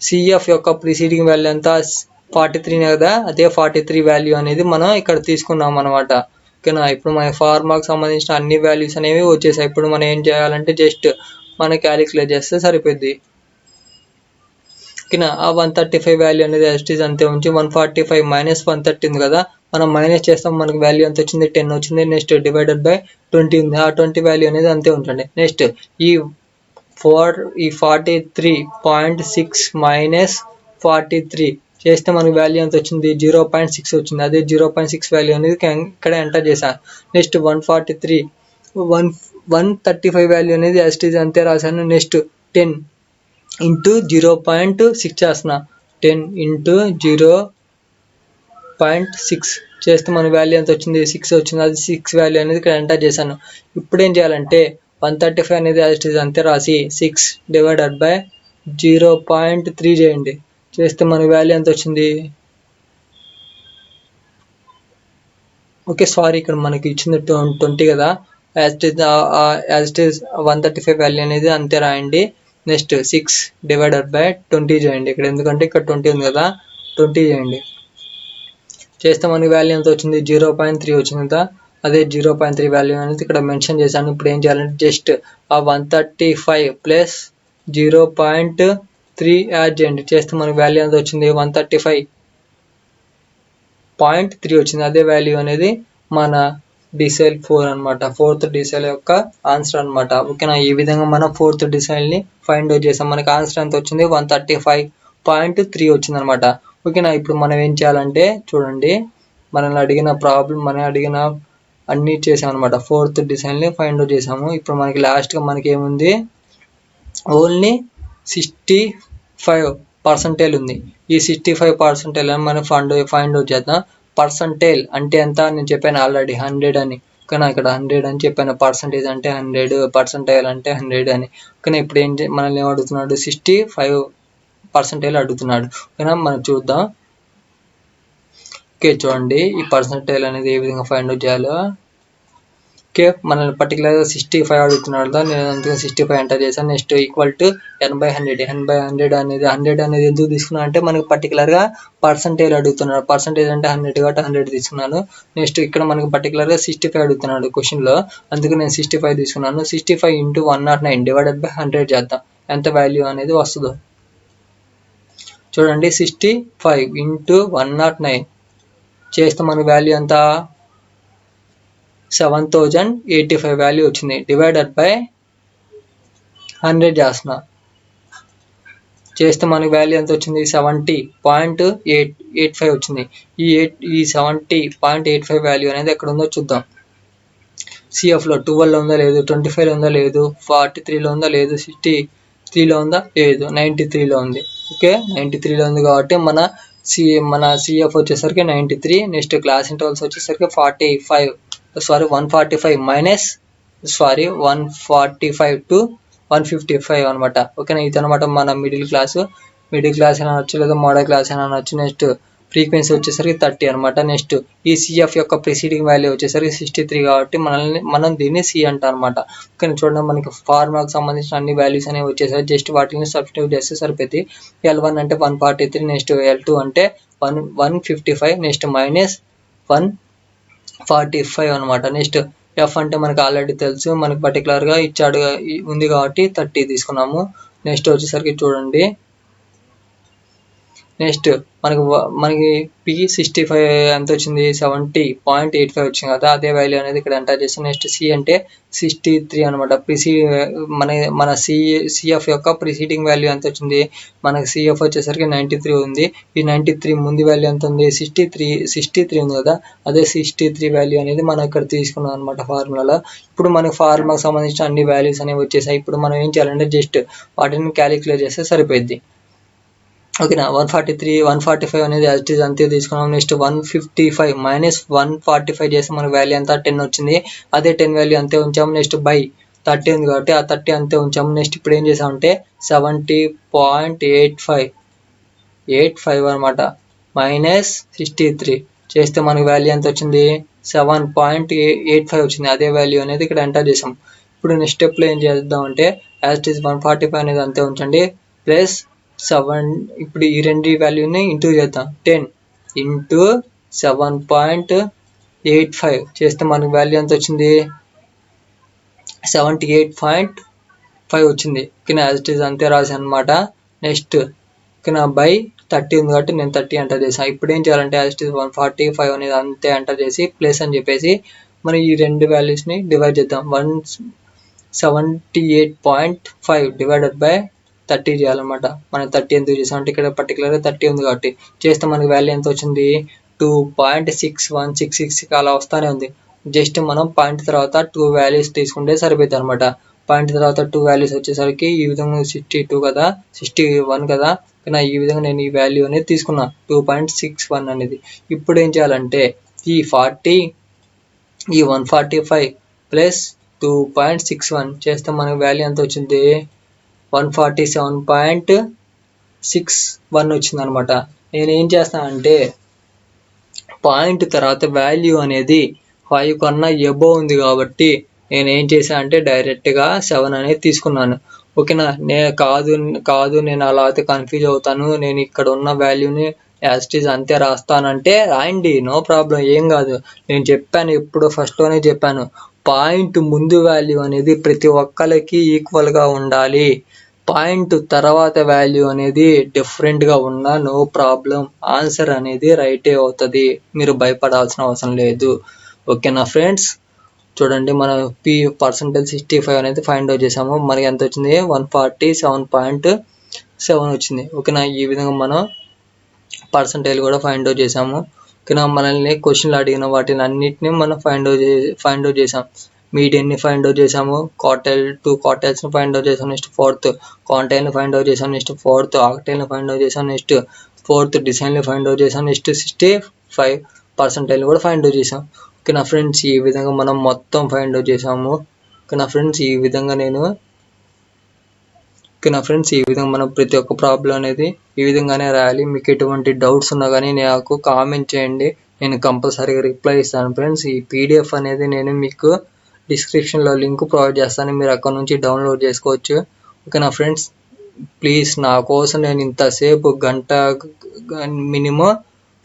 సిఎఫ్ యొక్క ప్రిసీడింగ్ వాల్యూ ఎంత, 43 కదా, అదే 43 వాల్యూ అనేది మనం ఇక్కడ తీసుకున్నాం అనమాట. ఓకేనా, ఇప్పుడు మన ఫార్మాకి సంబంధించిన అన్ని వాల్యూస్ అనేవి వచ్చేసాయి. ఇప్పుడు మనం ఏం చేయాలంటే జస్ట్ మనం క్యాలిక్యులేట్ చేస్తే సరిపోద్ది. ఓకేనా, ఆ 135 వాల్యూ అనేది ఎస్టీజ్ అంతే ఉంచి 145 మైనస్ 130 ఉంది కదా, మనం మైనస్ చేస్తాం, మనకి వాల్యూ ఎంత వచ్చింది, 10 వచ్చింది. నెక్స్ట్ /20 ఉంది, ఆ 20 వాల్యూ అనేది అంతే ఉంటుంది. నెక్స్ట్ ఈ 43.6 మైనస్ 43 చేస్తే మనకి వాల్యూ ఎంత వచ్చింది, 0.6 వచ్చింది. అదే 0.6 వాల్యూ అనేది ఇక్కడ ఎంటర్ చేశాను. నెక్స్ట్ 135 వాల్యూ అనేది ఎస్టీజ్ అంతే రాశాను. నెక్స్ట్ 10 × 0.6 చేస్తున్నా, 10 × 0.6 చేస్తే మన వాల్యూ ఎంత వచ్చింది, 6 వచ్చింది. అది 6 వాల్యూ అనేది ఇక్కడ ఎంటర్ చేశాను. ఇప్పుడు ఏం చేయాలంటే 135 అనేది అంతే రాసి 6/0.3 చేయండి. చేస్తే మన వాల్యూ ఎంత వచ్చింది, ఓకే సారీ ఇక్కడ మనకి ఇచ్చింది 20 కదా, యాజ్ ఇట్ ఈస్ 135 వాల్యూ అనేది అంతే రాయండి. నెక్స్ట్ 6/20 చేయండి ఇక్కడ, ఎందుకంటే ఇక్కడ 20 ఉంది కదా, 20 చేయండి. చేస్తే మనకి వాల్యూ ఎంత వచ్చింది, 0.3 వచ్చింది కదా, అదే 0.3 వాల్యూ అనేది ఇక్కడ మెన్షన్ చేశాను. ఇప్పుడు ఏం చేయాలంటే జస్ట్ ఆ 135 ప్లస్ 0.3 3 యాడ్ చేయండి. చేస్తే మనకి వాల్యూ ఎంత వచ్చింది 135.3 వచ్చింది. అదే వాల్యూ అనేది మన డిసైల్ 4 అనమాట. 4th డిసైల్ యొక్క ఆన్సర్ అనమాట. ఓకేనా, ఈ విధంగా మనం 4th డిసైల్ ని ఫైండ్ అవుట్ చేసాం. మనకి ఆన్సర్ ఎంత వచ్చింది 135.3 వచ్చింది అనమాట. ఓకేనా, ఇప్పుడు మనం ఏం చేయాలంటే చూడండి, మనల్ని అడిగిన ప్రాబ్లం అడిగిన అన్ని చేసాం అనమాట. 4th డిసైల్ ని ఫైండ్ అవుట్ చేసాము. ఇప్పుడు మనకి లాస్ట్ గా మనకి ఏముంది, ఓన్లీ 65% ఉంది. ఈ 65% అని మనం ఫైండ్ అవుట్ చేద్దాం. పర్సంటేజ్ అంటే ఎంత నేను చెప్పాను ఆల్రెడీ 100 అని. ఓకేనా, ఇక్కడ 100 అని చెప్పాను. పర్సంటేజ్ అంటే 100, పర్సంటైల్ అంటే 100 అని. ఓకేనా, ఇప్పుడు మనల్ని ఏం అడుగుతున్నాడు, 65% అడుగుతున్నాడు. ఓకేనా, మనం చూద్దాం. ఓకే, చూడండి ఈ పర్సంటైల్ అనేది ఏ విధంగా ఫైండ్ అవుట్ చేయాలో. ఓకే, మనల్ని పర్టికులర్గా 65 అడుగుతున్నాడు కదా, నేను అందుకే 65 ఎంటర్ చేశాను. నెక్స్ట్ ఈక్వల్ టు n/100 అనేది 100 అనేది ఎందుకు తీసుకున్నాను అంటే మనకి పర్టికులర్గా పర్సంటేజ్ అడుగుతున్నాడు. పర్సంటేజ్ అంటే 100 కాబట్టి 100 తీసుకున్నాను. నెక్స్ట్ ఇక్కడ మనకి పర్టికులర్గా 65 అడుగుతున్నాడు క్వశ్చన్లో, అందుకు నేను 65 తీసుకున్నాను. 65 × 109 డివైడెడ్ బై 100 చేద్దాం, ఎంత వాల్యూ అనేది వస్తుందో చూడండి. 65 × 109 చేస్తే మనకి వాల్యూ ఎంత 7085 వాల్యూ వచ్చింది. డివైడెడ్ బై 100 చేస్తున్నా, చేస్తే మనకి వాల్యూ ఎంత వచ్చింది 70.85 వచ్చింది. ఈ 70.85 వాల్యూ అనేది ఎక్కడ ఉందో చూద్దాం. సిఎఫ్లో 12లో ఉందా లేదు, 25లో ఉందా లేదు, 43లో ఉందా లేదు, 63లో ఉందా లేదు, 93లో ఉంది. ఓకే, 93లో ఉంది కాబట్టి మన సిఎఫ్ వచ్చేసరికి 93. నెక్స్ట్ క్లాస్ ఇంటర్వల్స్ వచ్చేసరికి 145 మైనస్ 145 to 155 అనమాట. ఓకేనా, ఇది అనమాట మన మిడిల్ క్లాస్ అయినా అనొచ్చు, లేదా మోడల్ క్లాస్ అయినా అనొచ్చు. నెక్స్ట్ ఫ్రీక్వెన్సీ వచ్చేసరికి 30 అనమాట. నెక్స్ట్ ఈ సిఎఫ్ యొక్క ప్రిసీడింగ్ వాల్యూ వచ్చేసరికి 63 కాబట్టి మనం దీన్ని సి అంటాం అనమాట. ఓకే, చూడండి మనకి ఫార్ములాకి సంబంధించిన అన్ని వాల్యూస్ అనేవి వచ్చేసరి జస్ట్ వాటిని సబ్స్టిట్యూట్ చేస్తే సరిపోతుంది. L1 అంటే 143, నెక్స్ట్ L2 అంటే 155, నెక్స్ట్ మైనస్ 145 అనమాట. నెక్స్ట్ ఎఫ్ అంటే మనకి ఆల్రెడీ తెలుసు, మనకి పర్టికులర్గా ఇచ్చాడు ఉంది కాబట్టి 30 తీసుకున్నాము. నెక్స్ట్ వచ్చేసరికి చూడండి, నెక్స్ట్ మనకి P65 ఎంత వచ్చింది 70.85 వచ్చింది కదా, అదే వాల్యూ అనేది ఇక్కడ ఎంటర్ చేస్తాం. నెక్స్ట్ సి అంటే 63 అనమాట. మన సిఎఫ్ యొక్క ప్రిసీడింగ్ వాల్యూ ఎంత వచ్చింది, మనకి సిఎఫ్ వచ్చేసరికి 93 ఉంది. ఈ 93 ముందు వాల్యూ ఎంత ఉంది 63 ఉంది కదా, అదే 63 వాల్యూ అనేది మనం ఇక్కడ తీసుకున్నాం అనమాట ఫార్ములాలో. ఇప్పుడు మనకి ఫార్ములాకి సంబంధించిన అన్ని వాల్యూస్ అనేవి వచ్చేసాయి. ఇప్పుడు మనం ఏం చేయాలంటే జస్ట్ వాటిని క్యాలిక్యులేట్ చేస్తే సరిపోద్ది. ఓకేనా, 143, 145 అనేది యాజ్ ఇట్ ఈజ్ అంతే తీసుకున్నాం. నెక్స్ట్ 155 మైనస్ 145 చేస్తే మనకి వాల్యూ ఎంత 10 వచ్చింది. అదే 10 వాల్యూ అంతే ఉంచాము. నెక్స్ట్ బై 30 ఉంది కాబట్టి ఆ 30 అంతే ఉంచాము. నెక్స్ట్ ఇప్పుడు ఏం చేసామంటే 70.85 అనమాట మైనస్ 63 చేస్తే మనకి వాల్యూ ఎంత వచ్చింది 7.85 వచ్చింది. అదే వాల్యూ అనేది ఇక్కడ ఎంటర్ చేసాం. ఇప్పుడు నెక్స్ట్ స్టెప్లో ఏం చేద్దాం అంటే యాజ్ ఇట్ ఈజ్ 145 అనేది అంతే ఉంచండి ప్లస్ 7. ఇప్పుడు ఈ రెండు వాల్యూని ఇంటూ చేద్దాం. 10 ఇంటూ 7.85 చేస్తే మనకి వాల్యూ ఎంత వచ్చింది 78.5 వచ్చింది. ఓకేనా, యాజ్ ఇట్ ఈజ్ అంతే రాశాను అనమాట. నెక్స్ట్ ఓకేనా బై 30 ఉంది కాబట్టి నేను 30 ఎంటర్ చేసాను. ఇప్పుడు ఏం చేయాలంటే యాజ్ ఇట్ ఈజ్ 145 అనేది అంతే ఎంటర్ చేసి ప్లస్ అని చెప్పేసి మనం ఈ రెండు వాల్యూస్ని డివైడ్ చేద్దాం. 178.5 డివైడెడ్ బై 30 చేయాలన్నమాట. మనం 30 ఎందుకు చేసాం అంటే ఇక్కడ పర్టికులర్గా 30 ఉంది కాబట్టి చేస్తే మనకి వాల్యూ ఎంత వచ్చింది 2.6166 అలా వస్తానే ఉంది. జస్ట్ మనం పాయింట్ తర్వాత 2 వాల్యూస్ తీసుకుంటే సరిపోతుంది అనమాట. పాయింట్ తర్వాత 2 వాల్యూస్ వచ్చేసరికి ఈ విధంగా 62 కదా, 61 కదా, కానీ ఈ విధంగా నేను ఈ వాల్యూ అనేది తీసుకున్నా 2.61 అనేది. ఇప్పుడు ఏం చేయాలంటే ఈ 145 ప్లస్ 2.61 చేస్తే మనకి వాల్యూ ఎంత వచ్చింది 147.61 వచ్చింది అనమాట. నేను ఏం చేస్తానంటే పాయింట్ తర్వాత వాల్యూ అనేది 5 కన్నా ఎబో ఉంది కాబట్టి నేను ఏం చేశాను అంటే డైరెక్ట్గా 7 అనేది తీసుకున్నాను. ఓకేనా, కాదు నేను అలా అయితే కన్ఫ్యూజ్ అవుతాను, నేను ఇక్కడ ఉన్న వాల్యూని యాజ్ ఇట్ ఈజ్ అంతే రాస్తానంటే రాయండి, నో ప్రాబ్లం, ఏం కాదు. నేను చెప్పాను ఎప్పుడో ఫస్ట్లోనే చెప్పాను, పాయింట్ ముందు వాల్యూ అనేది ప్రతి ఒక్కరికి ఈక్వల్గా ఉండాలి. పాయింట్ తర్వాత వాల్యూ అనేది డిఫరెంట్గా ఉన్నా నో ప్రాబ్లం, ఆన్సర్ అనేది రైటే అవుతుంది, మీరు భయపడాల్సిన అవసరం లేదు. ఓకేనా ఫ్రెండ్స్, చూడండి మనం పర్సంటేజ్ 65 అనేది ఫైండ్ అవుట్ చేసాము. మనకి ఎంత వచ్చింది? 147.7 వచ్చింది. ఓకేనా, ఈ విధంగా మనం పర్సంటేజ్ కూడా ఫైండ్ అవుట్ చేసాము. ఓకేనా, మనల్ని క్వశ్చన్లు అడిగిన వాటిని అన్నిటిని మనం ఫైండ్ అవుట్ చేసాం. మీడియన్ని ఫైండ్ అవుట్ చేసాము, టూ క్వార్టైల్స్ని ఫైండ్ అవుట్ చేసాం, నెక్స్ట్ ఫోర్త్ క్వాంటైల్ని ఫైండ్ అవుట్ చేసాం, నెక్స్ట్ ఫోర్త్ ఆక్టైల్ని ఫైండ్ అవుట్ చేసాం, నెక్స్ట్ ఫోర్త్ డిసైల్ని ఫైండ్ అవుట్ చేసాం, నెక్స్ట్ 65% కూడా ఫైండ్ అవుట్ చేసాం. ఓకేనా ఫ్రెండ్స్, ఈ విధంగా మనం మొత్తం ఫైండ్ అవుట్ చేసాము. ఓకేనా ఫ్రెండ్స్, ఈ విధంగా మనం ప్రతి ఒక్క ప్రాబ్లం అనేది ఈ విధంగానే రాయాలి. మీకు ఎటువంటి డౌట్స్ ఉన్నా కానీ నాకు కామెంట్ చేయండి, నేను కంపల్సరీగా రిప్లై ఇస్తాను ఫ్రెండ్స్. ఈ పీడిఎఫ్ అనేది నేను మీకు డిస్క్రిప్షన్లో లింక్ ప్రొవైడ్ చేస్తాను, మీరు అక్కడ నుంచి డౌన్లోడ్ చేసుకోవచ్చు. ఓకేనా ఫ్రెండ్స్, ప్లీజ్ నా కోసం నేను ఇంతసేపు గంట మినిమం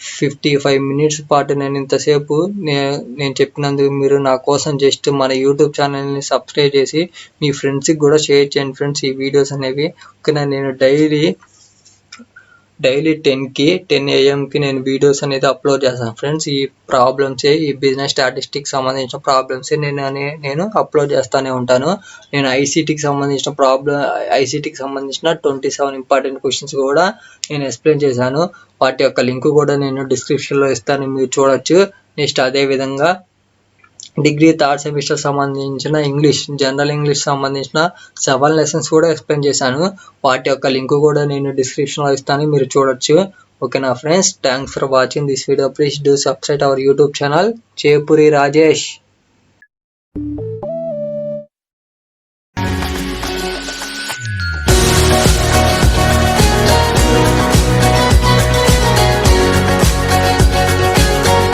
55 మినిట్స్ పాటు నేను ఇంతసేపు నేను చెప్పినందుకు మీరు నా కోసం జస్ట్ మన యూట్యూబ్ ఛానల్ని సబ్స్క్రైబ్ చేసి మీ ఫ్రెండ్స్కి కూడా షేర్ చేయండి ఫ్రెండ్స్ ఈ వీడియోస్ అనేవి. ఓకేనా, నేను డైలీ 10 AM నేను వీడియోస్ అనేది అప్లోడ్ చేస్తాను ఫ్రెండ్స్. ఈ బిజినెస్ స్టాటిస్టిక్స్ సంబంధించిన ప్రాబ్లమ్స్ నేను అప్లోడ్ చేస్తూనే ఉంటాను. నేను ఐసీటీకి సంబంధించిన 27 ఇంపార్టెంట్ క్వశ్చన్స్ కూడా నేను ఎక్స్ప్లెయిన్ చేశాను. వాటి యొక్క లింక్ కూడా నేను డిస్క్రిప్షన్లో ఇస్తాను, మీరు చూడొచ్చు. నెక్స్ట్ అదే విధంగా డిగ్రీ థర్డ్ సెమిస్టర్ సంబంధించిన జనరల్ ఇంగ్లీష్ సంబంధించిన 7 లెసన్స్ కూడా ఎక్స్ప్లెయిన్ చేశాను. వాటి యొక్క లింక్ కూడా నేను డిస్క్రిప్షన్లో ఇస్తాను, మీరు చూడొచ్చు. ఓకేనా friends, thanks for watching this video. Please do subscribe our YouTube channel Chepuri Rajesh.